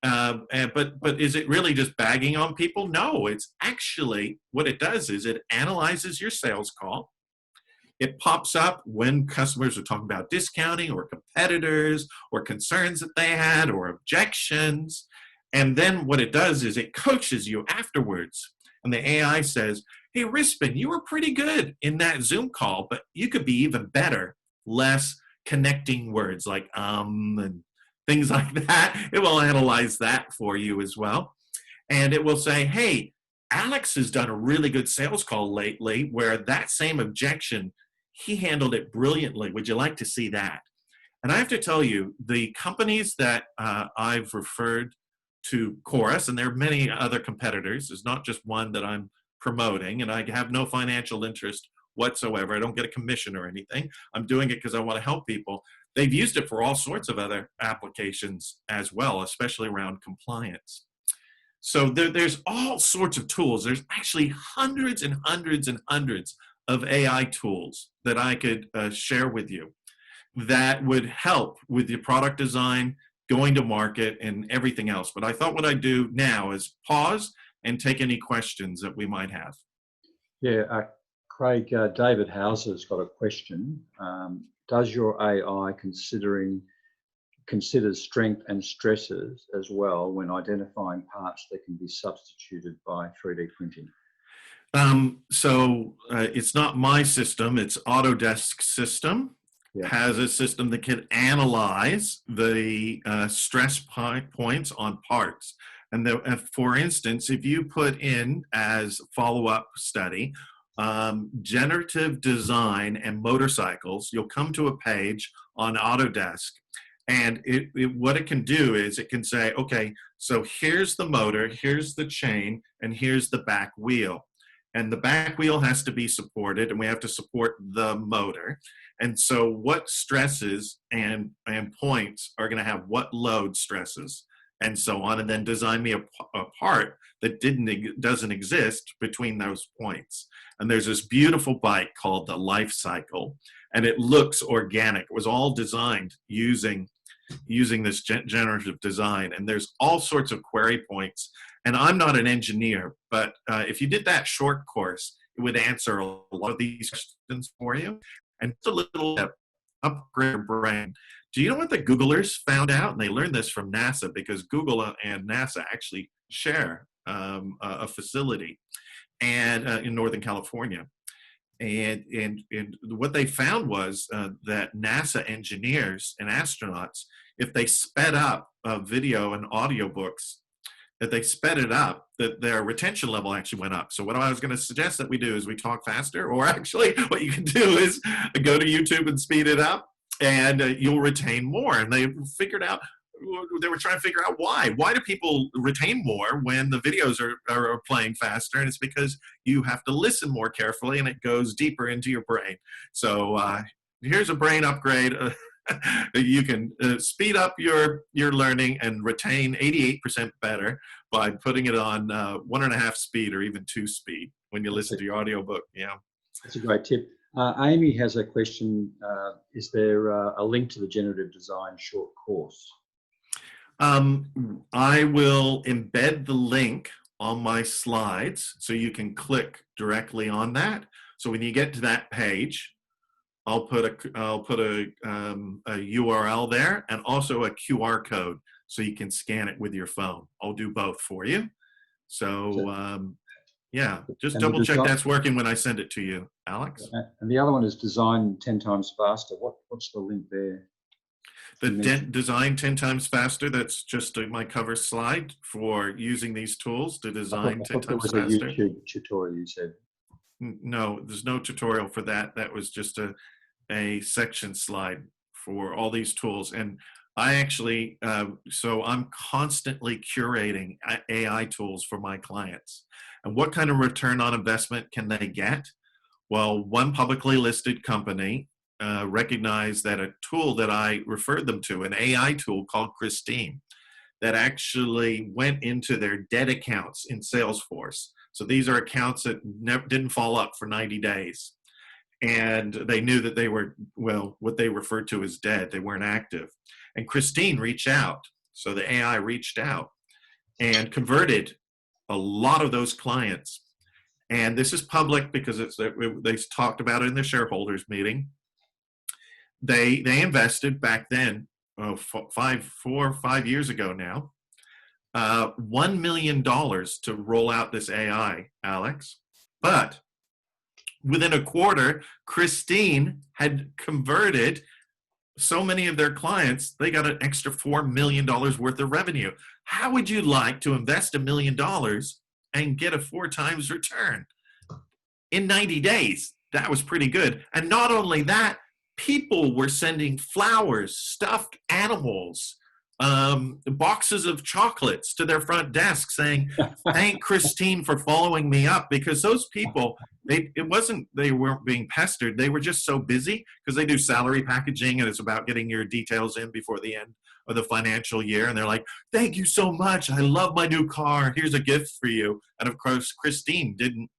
But is it really just bagging on people? No, it's actually, what it does is it analyzes your sales call. It pops up when customers are talking about discounting or competitors or concerns that they had or objections. And then what it does is it coaches you afterwards. And the AI says, hey, Rispin, you were pretty good in that Zoom call, but you could be even better, less connecting words like and things like that. It will analyze that for you as well. And it will say, hey, Alex has done a really good sales call lately where that same objection, he handled it brilliantly. Would you like to see that? And I have to tell you, the companies that I've referred to Chorus, and there are many other competitors, there's not just one that I'm promoting, and I have no financial interest whatsoever. I don't get a commission or anything. I'm doing it because I want to help people. They've used it for all sorts of other applications as well, especially around compliance. So there's all sorts of tools. There's actually hundreds and hundreds and hundreds of AI tools that I could share with you that would help with your product design, going to market and everything else. But I thought what I'd do now is pause and take any questions that we might have. Yeah, Craig, David Hauser's got a question. Does your AI consider strength and stresses as well when identifying parts that can be substituted by 3D printing? It's not my system, it's Autodesk's system. Yeah. Has a system that can analyze the stress points on parts. And for instance, if you put in as follow-up study, generative design and motorcycles, you'll come to a page on Autodesk. And what it can do is it can say, okay, so here's the motor, here's the chain, and here's the back wheel. And the back wheel has to be supported, and we have to support the motor. And so what stresses and points are going to have what load stresses and so on, and then design me a part that doesn't exist between those points. And there's this beautiful bike called the Life Cycle, and it looks organic. It was all designed using this generative design, and there's all sorts of query points. And I'm not an engineer, but if you did that short course, it would answer a lot of these questions for you. And it's a little upgrade your brain. Do you know what the Googlers found out? And they learned this from NASA, because Google and NASA actually share a facility and in Northern California. And what they found was that NASA engineers and astronauts, if they sped up video and audiobooks, that they sped it up, that their retention level actually went up. So what I was going to suggest that we do is we talk faster, or actually what you can do is go to YouTube and speed it up, and you'll retain more. And they figured out, they were trying to figure out why. Why do people retain more when the videos are playing faster? And it's because you have to listen more carefully, and it goes deeper into your brain. So here's a brain upgrade. You can speed up your learning and retain 88% better by putting it on 1.5 speed or even 2 speed when you listen to your audiobook. Yeah, that's a great tip. Amy has a question. Is there a link to the generative design short course? I will embed the link on my slides so you can click directly on that. So when you get to that page, I'll put a URL there, and also a QR code so you can scan it with your phone. I'll do both for you. So yeah, just double check that's working when I send it to you, Alex. And the other one is design 10 times faster. What's the link there? The design 10 times faster, that's just my cover slide for using these tools to design 10 times faster. There was a YouTube tutorial you said. No, there's no tutorial for that. That was just a section slide for all these tools. And I actually, so I'm constantly curating AI tools for my clients. And what kind of return on investment can they get? Well, one publicly listed company recognized that a tool that I referred them to, an AI tool called Christine, that actually went into their dead accounts in Salesforce. So these are accounts that didn't fall up for 90 days. And they knew that they were, well, what they referred to as dead. They weren't active. And Christine reached out. So the AI reached out and converted a lot of those clients. And this is public because they talked about it in the shareholders meeting. They invested back then, 4 or 5 years ago now, $1 million to roll out this AI, Alex. But within a quarter, Christine had converted so many of their clients, they got an extra $4 million worth of revenue. How would you like to invest $1 million and get a 4 times return in 90 days? That was pretty good. And not only that, people were sending flowers, stuffed animals, boxes of chocolates to their front desk saying, thank Christine for following me up, because those people, they weren't being pestered. They were just so busy because they do salary packaging and it's about getting your details in before the end of the financial year. And they're like, thank you so much. I love my new car. Here's a gift for you. And of course, Christine didn't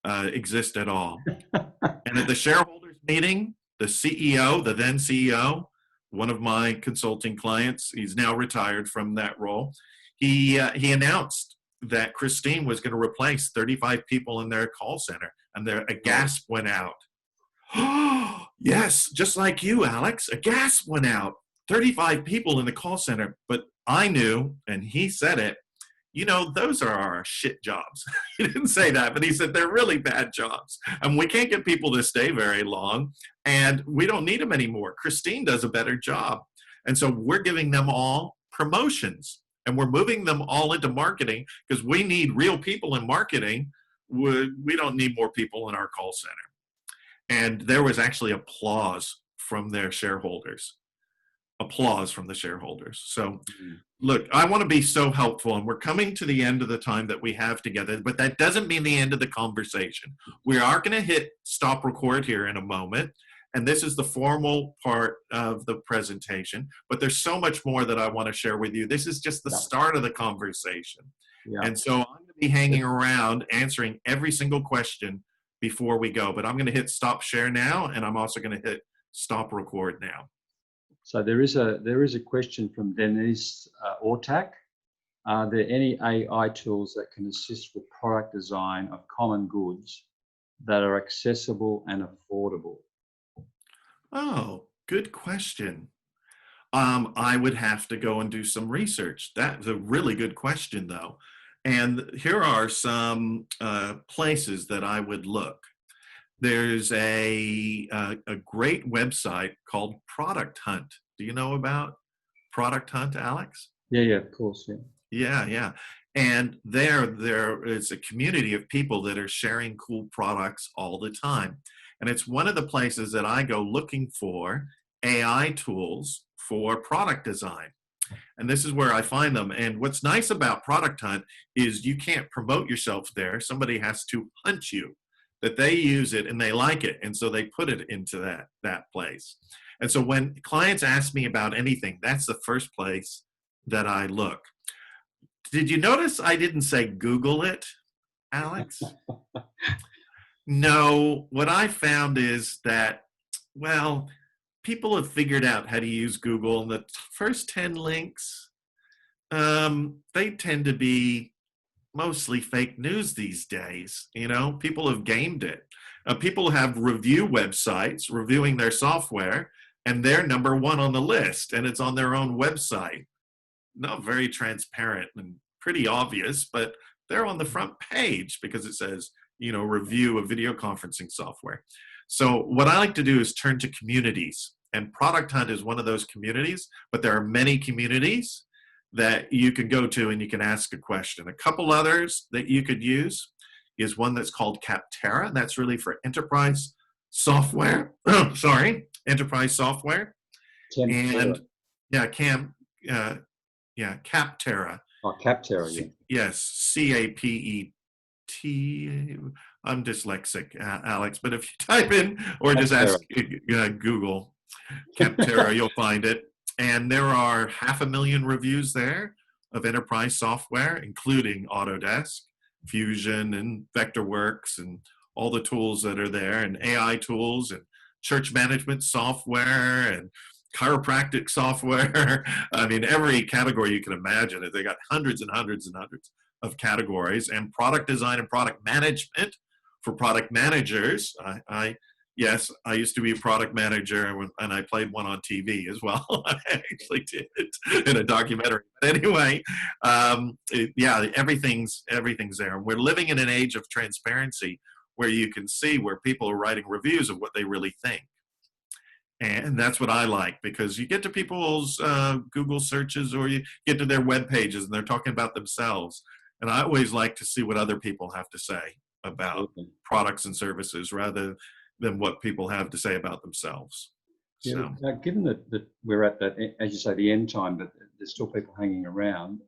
exist at all. And at the shareholders meeting, the CEO, the then CEO, one of my consulting clients, he's now retired from that role. He announced that Christine was going to replace 35 people in their call center, and a gasp went out. Yes, just like you, Alex, a gasp went out. 35 people in the call center, but I knew, and he said it, you know, those are our shit jobs. He didn't say that, but he said they're really bad jobs. And we can't get people to stay very long, and we don't need them anymore. Christine does a better job. And so we're giving them all promotions, and we're moving them all into marketing because we need real people in marketing. We don't need more people in our call center. And there was actually applause from their shareholders. Applause from the shareholders. So look, I want to be so helpful, and we're coming to the end of the time that we have together, but that doesn't mean the end of the conversation. We are going to hit stop record here in a moment, and this is the formal part of the presentation, but there's so much more that I want to share with you. This is just the start of the conversation. Yeah. And so I'm going to be hanging around answering every single question before we go, but I'm going to hit stop share now, and I'm also going to hit stop record now. So there is a question from Denise Ortak. Are there any AI tools that can assist with product design of common goods that are accessible and affordable? Oh, good question. I would have to go and do some research. That's a really good question, though. And here are some places that I would look. There's a great website called Product Hunt. Do you know about Product Hunt, Alex? Yeah, of course, yeah. Yeah. And there is a community of people that are sharing cool products all the time. And it's one of the places that I go looking for AI tools for product design. And this is where I find them. And what's nice about Product Hunt is you can't promote yourself there. Somebody has to hunt you, that they use it and they like it. And so they put it into that place. And so when clients ask me about anything, that's the first place that I look. Did you notice I didn't say Google it, Alex? No, what I found is that, well, people have figured out how to use Google, and the first 10 links, they tend to be mostly fake news these days. You know, people have gamed it. People have review websites reviewing their software, and they're number one on the list, and it's on their own website. Not very transparent and pretty obvious, but they're on the front page because it says, you know, review of video conferencing software. So what I like to do is turn to communities, and Product Hunt is one of those communities, but there are many communities that you can go to and you can ask a question. A couple others that you could use is one that's called Capterra, and that's really for enterprise software. Enterprise software. And yeah, Capterra. Oh, Capterra, yeah. Yes, CAPET. I'm dyslexic, Alex, but if you type in or just ask Google Capterra, you'll find it. And there are 500,000 reviews there of enterprise software, including Autodesk, Fusion, and Vectorworks, and all the tools that are there, and AI tools, and church management software, and chiropractic software. I mean, every category you can imagine. They got hundreds and hundreds and hundreds of categories, and product design and product management for product managers. Yes, I used to be a product manager, and I played one on TV as well. I actually did in a documentary. But anyway, everything's there. We're living in an age of transparency where you can see where people are writing reviews of what they really think. And that's what I like, because you get to people's Google searches, or you get to their web pages and they're talking about themselves. And I always like to see what other people have to say about products and services rather than what people have to say about themselves. Yeah, So. now, given that we're at that, as you say, the end time, but there's still people hanging around.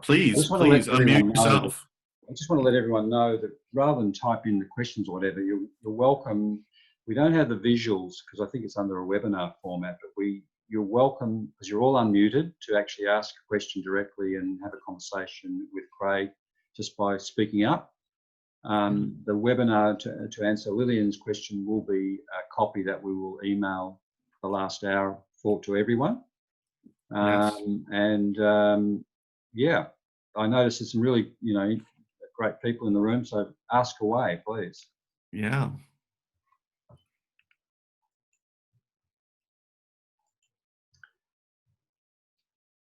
Please unmute yourself. I just want to let everyone know that rather than type in the questions or whatever, you're welcome. We don't have the visuals because I think it's under a webinar format, but you're welcome, because you're all unmuted, to actually ask a question directly and have a conversation with Craig just by speaking up. The webinar to answer Lillian's question will be a copy that we will email the last hour thought to everyone. Yes. Yeah, I noticed there's some really, great people in the room, so ask away, please. Yeah.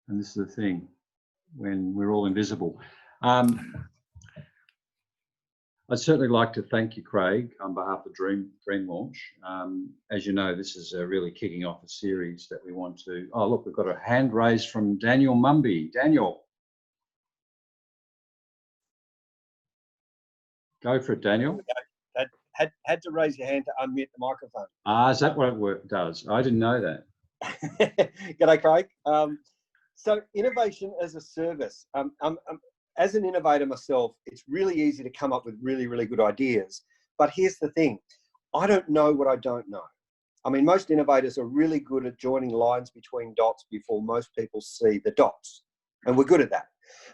And this is the thing, when we're all invisible. I'd certainly like to thank you, Craig, on behalf of Dream Launch. As you know, this is really kicking off a series that we want to... Oh, look, we've got a hand raised from Daniel Mumby. Daniel. Go for it, Daniel. Had to raise your hand to unmute the microphone. Is that what it does? I didn't know that. G'day, Craig. So innovation as a service. As an innovator myself, it's really easy to come up with really, really good ideas. But here's the thing. I don't know what I don't know. I mean, most innovators are really good at joining lines between dots before most people see the dots. And we're good at that.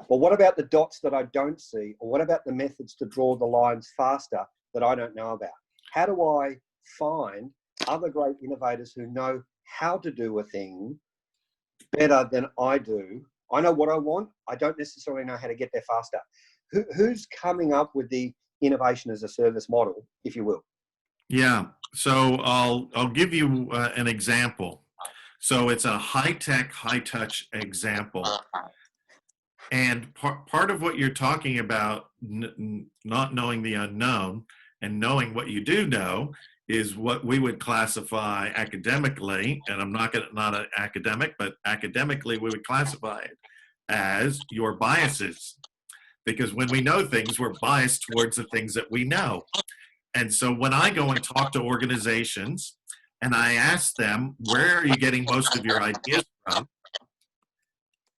But what about the dots that I don't see? Or what about the methods to draw the lines faster that I don't know about? How do I find other great innovators who know how to do a thing better than I do? I know what I want. I don't necessarily know how to get there faster. Who's coming up with the innovation as a service model, if you will? Yeah. So I'll give you an example. So it's a high-tech, high-touch example. And part of what you're talking about, not knowing the unknown and knowing what you do know, is what we would classify academically, and I'm not an academic, but academically we would classify it as your biases. Because when we know things, we're biased towards the things that we know. And so when I go and talk to organizations and I ask them, where are you getting most of your ideas from?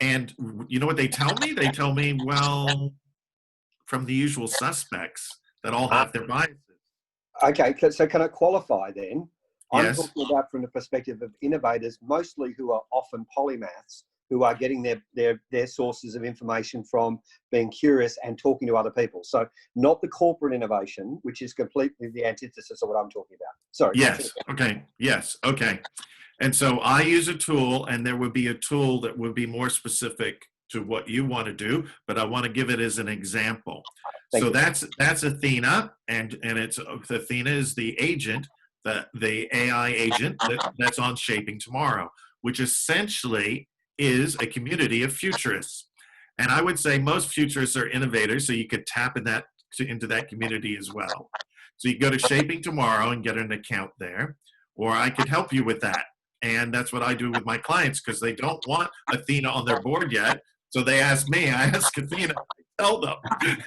And you know what they tell me? They tell me, well, from the usual suspects that all have their biases. Okay, so can I qualify then? Yes. I'm talking about from the perspective of innovators, mostly who are often polymaths, who are getting their sources of information from being curious and talking to other people. So not the corporate innovation, which is completely the antithesis of what I'm talking about. Sorry. Yes. Okay. Yes. Okay. And so I use a tool, and there would be a tool that would be more specific to what you want to do, but I want to give it as an example. So that's Athena, and it's Athena is the agent, the AI agent that's on Shaping Tomorrow, which essentially is a community of futurists. And I would say most futurists are innovators, so you could tap into that community as well. So you go to Shaping Tomorrow and get an account there, or I could help you with that. And that's what I do with my clients, because they don't want Athena on their board yet. So they ask me, I ask Athena, I tell them,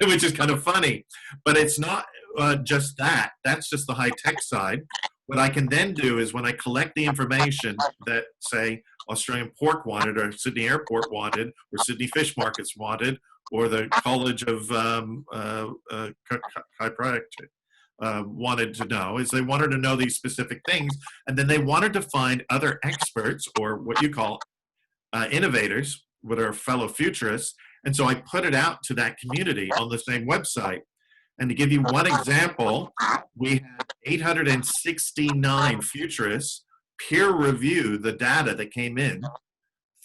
which is kind of funny. But it's not just that. That's just the high-tech side. What I can then do is when I collect the information that, say, Australian Pork wanted, or Sydney Airport wanted, or Sydney Fish Markets wanted, or the College of Chiropractic wanted to know, is they wanted to know these specific things, and then they wanted to find other experts, or what you call innovators, what are fellow futurists. And so I put it out to that community on the same website. And to give you one example, we had 869 futurists peer review the data that came in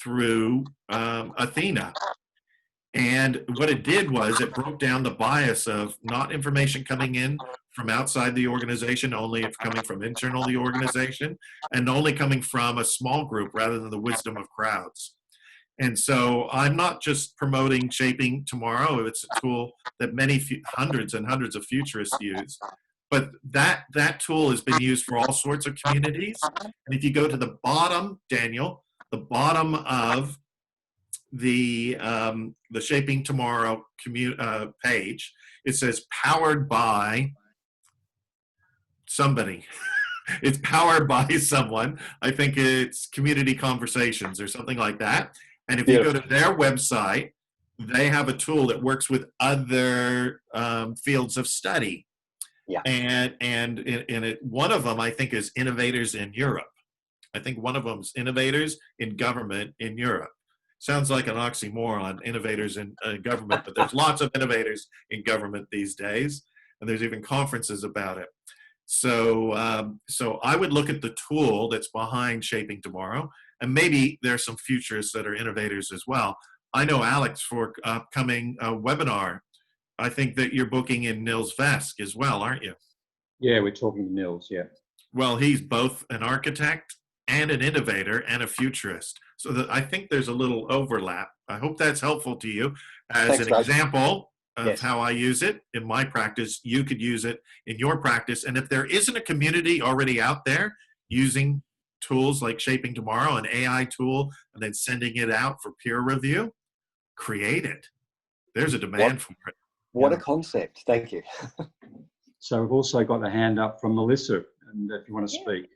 through Athena. And what it did was it broke down the bias of not information coming in from outside the organization, only if coming from internal the organization, and only coming from a small group rather than the wisdom of crowds. And so I'm not just promoting Shaping Tomorrow. It's a tool that many hundreds and hundreds of futurists use. But that tool has been used for all sorts of communities. And if you go to the bottom, Daniel, the bottom of the Shaping Tomorrow page, it says powered by somebody. It's powered by someone. I think it's Community Conversations or something like that. And if you go to their website, they have a tool that works with other fields of study. Yeah. And one of them, I think, is innovators in Europe. I think one of them is innovators in government in Europe. Sounds like an oxymoron, innovators in government, but there's lots of innovators in government these days, and there's even conferences about it. So I would look at the tool that's behind Shaping Tomorrow, and maybe there's some futurists that are innovators as well. I know Alex for upcoming webinar. I think that you're booking in Nils Vesk as well, aren't you? Yeah, we're talking to Nils, yeah. Well, he's both an architect and an innovator and a futurist. So that I think there's a little overlap. I hope that's helpful to you as Thanks, an Raj. example of Yes. how I use it in my practice. You could use it in your practice. And if there isn't a community already out there using tools like Shaping Tomorrow, an AI tool, and then sending it out for peer review, create it. There's a demand for it. What a concept. Thank you. So we've also got a hand up from Melissa, and if you want to speak.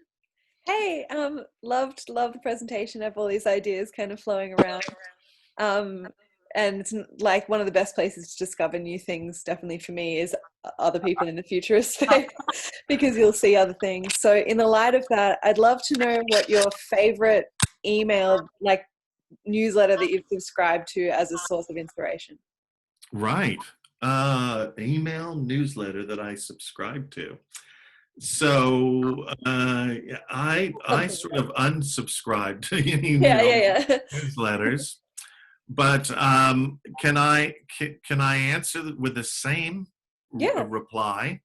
Hey, loved the presentation of all these ideas kind of flowing around. And it's like one of the best places to discover new things, definitely for me, is other people in the futurist space, because you'll see other things. So in the light of that, I'd love to know what your favorite email, like newsletter that you've subscribed to as a source of inspiration. Right. Email newsletter that I subscribe to. So I sort of unsubscribed to email newsletters, but can I answer with the same reply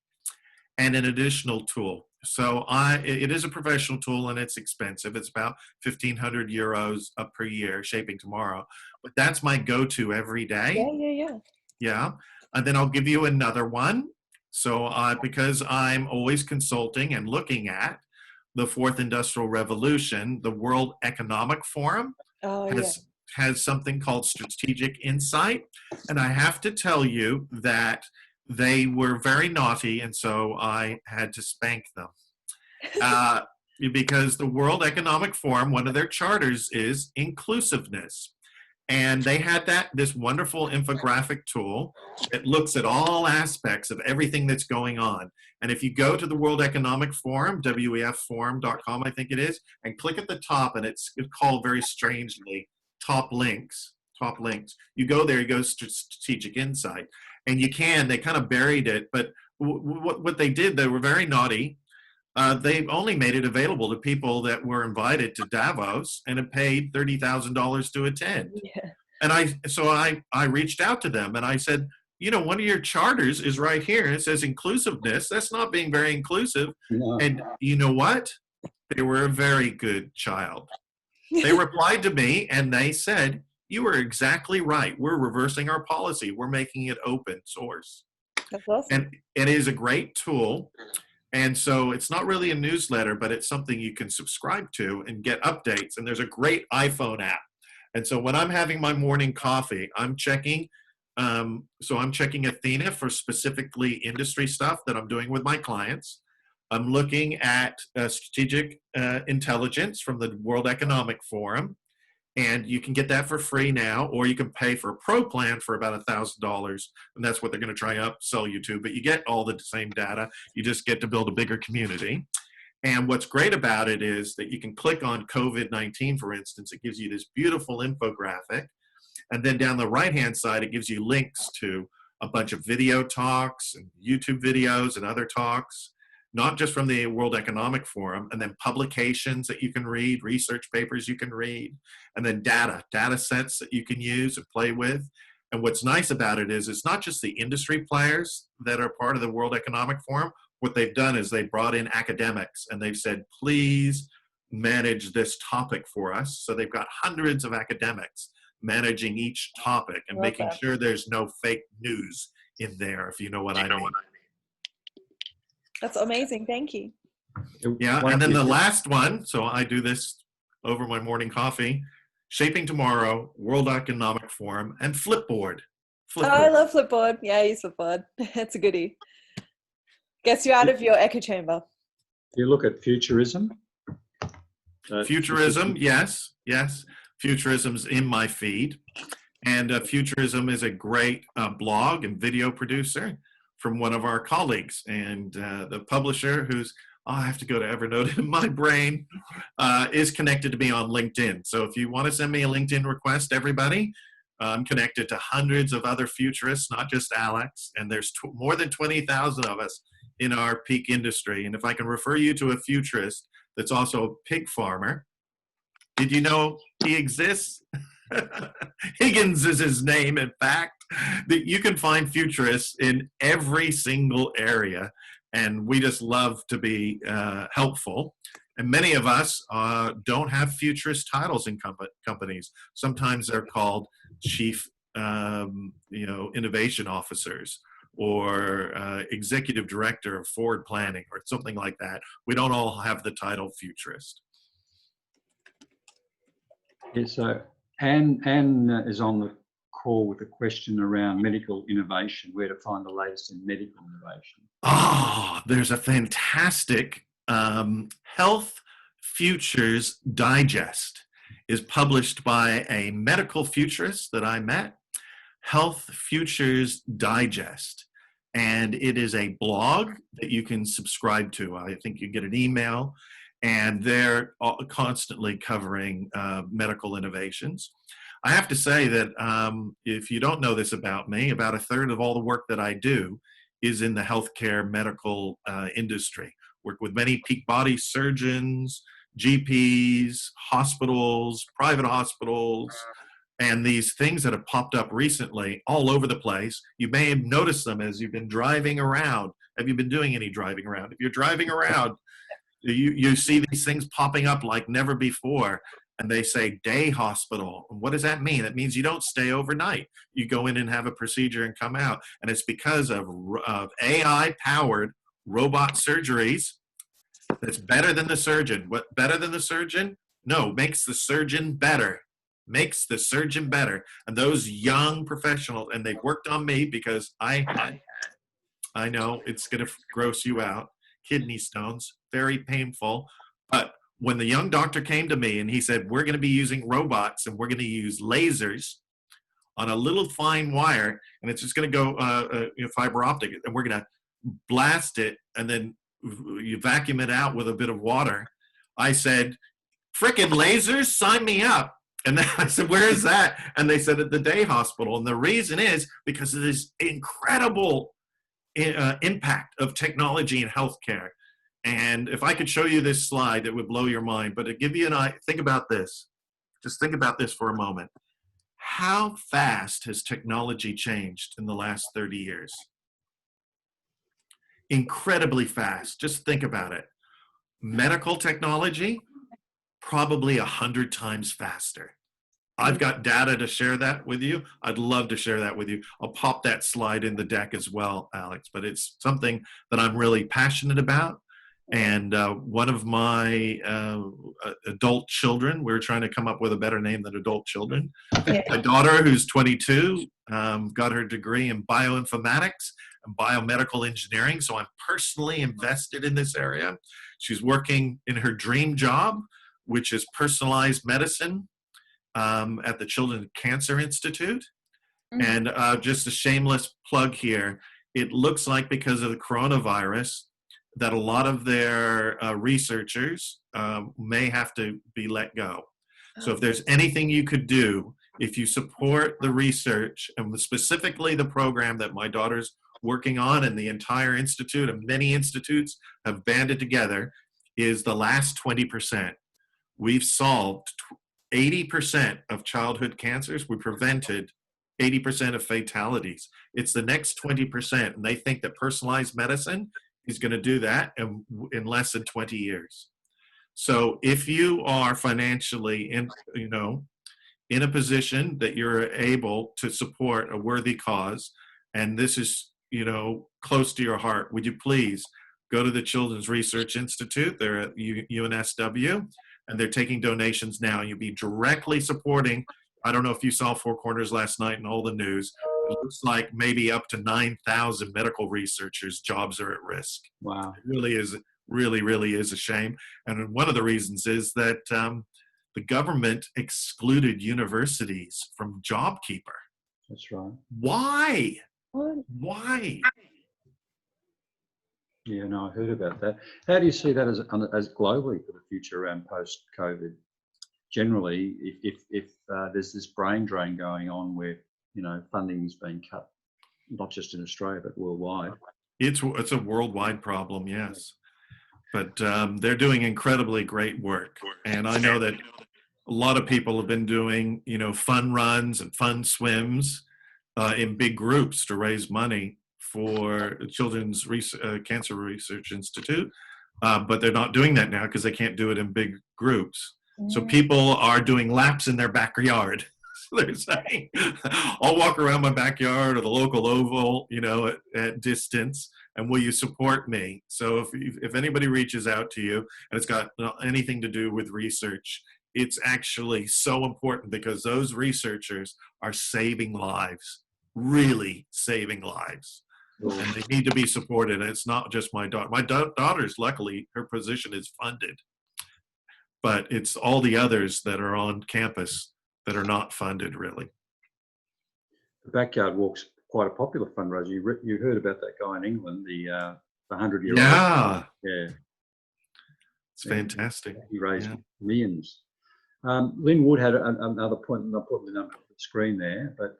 and an additional tool? So it is a professional tool and it's expensive. It's about 1,500 euros per year, Shaping Tomorrow, but that's my go-to every day. Yeah. And then I'll give you another one. So because I'm always consulting and looking at the fourth industrial revolution, the World Economic Forum has something called Strategic Insight. And I have to tell you that they were very naughty, and so I had to spank them. Because the World Economic Forum, one of their charters is inclusiveness. And they had this wonderful infographic tool that looks at all aspects of everything that's going on. And if you go to the World Economic Forum, wefforum.com, I think it is, and click at the top, and it's called very strangely top links. You go there, you go Strategic Insight. And they kind of buried it, but what they did, they were very naughty. They only made it available to people that were invited to Davos and had paid $30,000 to attend. Yeah. And I reached out to them and I said, one of your charters is right here. And it says inclusiveness. That's not being very inclusive. No. And you know what? They were a very good child. They replied to me and they said, you are exactly right. We're reversing our policy. We're making it open source. That's awesome. And it is a great tool. And so it's not really a newsletter, but it's something you can subscribe to and get updates. And there's a great iPhone app. And so when I'm having my morning coffee, I'm checking. I'm checking Athena for specifically industry stuff that I'm doing with my clients. I'm looking at strategic intelligence from the World Economic Forum. And you can get that for free now, or you can pay for a pro plan for about $1,000. And that's what they're going to try and upsell you to. But you get all the same data. You just get to build a bigger community. And what's great about it is that you can click on COVID-19, for instance. It gives you this beautiful infographic. And then down the right-hand side, it gives you links to a bunch of video talks and YouTube videos and other talks, not just from the World Economic Forum, and then publications that you can read, research papers you can read, and then data sets that you can use and play with. And what's nice about it is it's not just the industry players that are part of the World Economic Forum. What they've done is they brought in academics and they've said, please manage this topic for us. So they've got hundreds of academics managing each topic and making sure there's no fake news in there, if you know what I mean. That's amazing. Thank you. Yeah, and then the last one, so I do this over my morning coffee, Shaping Tomorrow, World Economic Forum, and Flipboard. I love Flipboard. Yeah, I use Flipboard. It's a goodie. Gets you out of your echo chamber. You look at futurism. Futurism, yes. Futurism's in my feed. And Futurism is a great blog and video producer from one of our colleagues, and the publisher, who's, I have to go to Evernote in my brain, is connected to me on LinkedIn. So if you want to send me a LinkedIn request, everybody, I'm connected to hundreds of other futurists, not just Alex, and there's more than 20,000 of us in our peak industry. And if I can refer you to a futurist that's also a pig farmer, did you know he exists? Higgins is his name, in fact. That you can find futurists in every single area, and we just love to be helpful. And many of us don't have futurist titles in companies. Sometimes they're called chief, innovation officers, or executive director of forward planning, or something like that. We don't all have the title futurist. Yeah, so Anne is on the call with a question around medical innovation, where to find the latest in medical innovation. Oh, there's a fantastic Health Futures Digest is published by a medical futurist that I met, Health Futures Digest. And it is a blog that you can subscribe to. I think you get an email, and they're constantly covering medical innovations. I have to say that if you don't know this about me, about a third of all the work that I do is in the healthcare medical industry. Work with many peak body surgeons, GPs, hospitals, private hospitals, and these things that have popped up recently all over the place. You may have noticed them as you've been driving around. Have you been doing any driving around? If you're driving around, you see these things popping up like never before, and they say day hospital. What does that mean? It means you don't stay overnight. You go in and have a procedure and come out, and it's because of AI-powered robot surgeries that's better than the surgeon. What better than the surgeon? No, makes the surgeon better. Makes the surgeon better. And those young professionals, and they've worked on me because I know it's going to gross you out. Kidney stones, very painful. But when the young doctor came to me and he said, we're going to be using robots and we're going to use lasers on a little fine wire, and it's just going to go fiber optic, and we're going to blast it, and then you vacuum it out with a bit of water. I said, frickin' lasers, sign me up. And then I said, where is that? And they said at the day hospital. And the reason is because of this incredible impact of technology in healthcare. And if I could show you this slide, it would blow your mind. But to give you an idea, think about this. Just think about this for a moment. How fast has technology changed in the last 30 years? Incredibly fast. Just think about it. Medical technology, probably 100 times faster. I've got data to share that with you. I'd love to share that with you. I'll pop that slide in the deck as well, Alex, but it's something that I'm really passionate about. And one of my adult children, we're trying to come up with a better name than adult children. My daughter, who's 22, got her degree in bioinformatics and biomedical engineering. So I'm personally invested in this area. She's working in her dream job, which is personalized medicine at the Children's Cancer Institute. Mm-hmm. And just a shameless plug here, it looks like because of the coronavirus that a lot of their researchers may have to be let go. So if there's anything you could do, if you support the research, and specifically the program that my daughter's working on, and the entire institute and many institutes have banded together, is the last 20%. We've solved 80% of childhood cancers. We prevented 80% of fatalities. It's the next 20%, and they think that personalized medicine is going to do that in less than 20 years. So if you are financially in a position that you're able to support a worthy cause, and this is close to your heart, would you please go to the Children's Research Institute? They're at UNSW, and they're taking donations now. You'll be directly supporting. I don't know if you saw Four Corners last night and all the news. It looks like maybe up to 9,000 medical researchers' jobs are at risk. Wow. It really is, really is a shame. And one of the reasons is that the government excluded universities from JobKeeper. That's right. Why? Why? Yeah, no, I heard about that. How do you see that as globally for the future around post-COVID? Generally, if there's this brain drain going on where funding is being cut, not just in Australia but worldwide, It's a worldwide problem, yes. But they're doing incredibly great work. And I know that a lot of people have been doing, fun runs and fun swims in big groups to raise money for Children's Cancer Research Institute. But they're not doing that now because they can't do it in big groups. So people are doing laps in their backyard. They're saying, I'll walk around my backyard or the local oval, at distance, and will you support me? So if anybody reaches out to you and it's got anything to do with research, it's actually so important because those researchers are saving lives, really saving lives. And they need to be supported. And it's not just my daughter. My daughter's, luckily, her position is funded. But it's all the others that are on campus that are not funded, really. The Backyard Walk's quite a popular fundraiser. You heard about that guy in England, the 100-year-old. Yeah. Yeah. It's fantastic. He raised millions. Lynn Wood had another point, and I'll put Lynn up on the screen there, but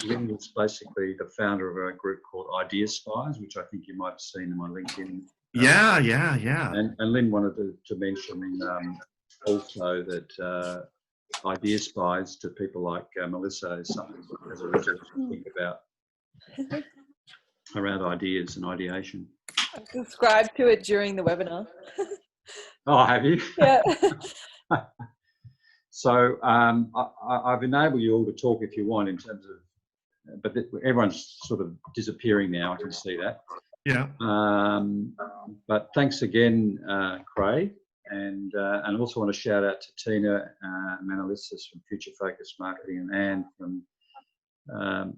Lynn was basically the founder of a group called Idea Spies, which I think you might have seen in my LinkedIn. Yeah. And Lynn wanted to mention also that Idea Spies to people like Melissa is something as a researcher to think about around ideas and ideation. I subscribed to it during the webinar. Oh, have you? Yeah. So I've enabled you all to talk if you want in terms of, but everyone's sort of disappearing now. I can see that. Yeah. But thanks again, Craig, and also want to shout out to Tina Manalissis from Future Focus Marketing and Anne from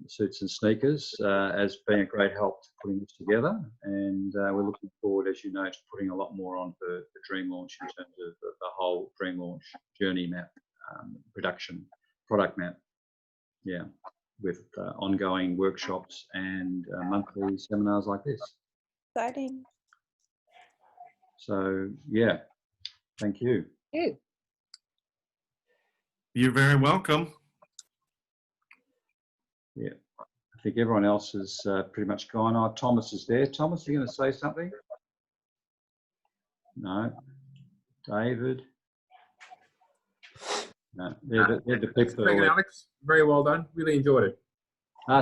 Suits and Sneakers as being a great help to putting this together. And we're looking forward, as you know, to putting a lot more on for the Dream Launch in terms of the whole Dream Launch journey map, production, product map. Yeah, with ongoing workshops and monthly seminars like this. Exciting. So, yeah, thank you. You're very welcome. Yeah, I think everyone else is pretty much gone. Oh, Thomas is there. Thomas, are you going to say something? No. David? No, they're the people that are... Alex, very well done. Really enjoyed it.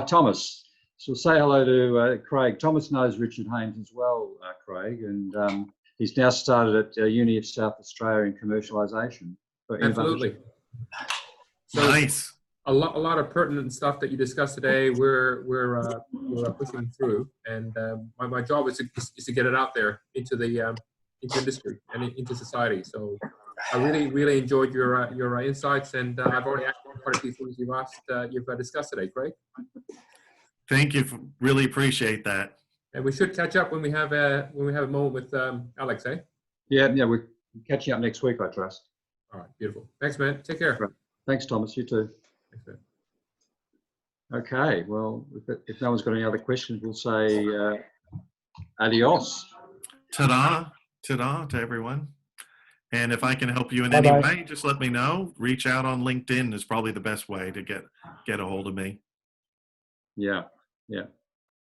Thomas, so say hello to Craig. Thomas knows Richard Haynes as well, Craig, and he's now started at Uni of South Australia in commercialisation. Absolutely. So nice. A lot of pertinent stuff that you discussed today. We're pushing through, and my job is to get it out there into the into industry and into society. So I really enjoyed your insights, and I've already asked quite a few things you've discussed today, Craig. Thank you. Really appreciate that. And we should catch up when we have a moment with Alex, eh? Yeah, we're catching up next week, I trust. All right, beautiful. Thanks, man. Take care. Right. Thanks, Thomas. You too. Thanks, man. Okay, well, if no one's got any other questions, we'll say adios. Ta-da to everyone. And if I can help you in any way, just let me know. Reach out on LinkedIn is probably the best way to get a hold of me. Yeah.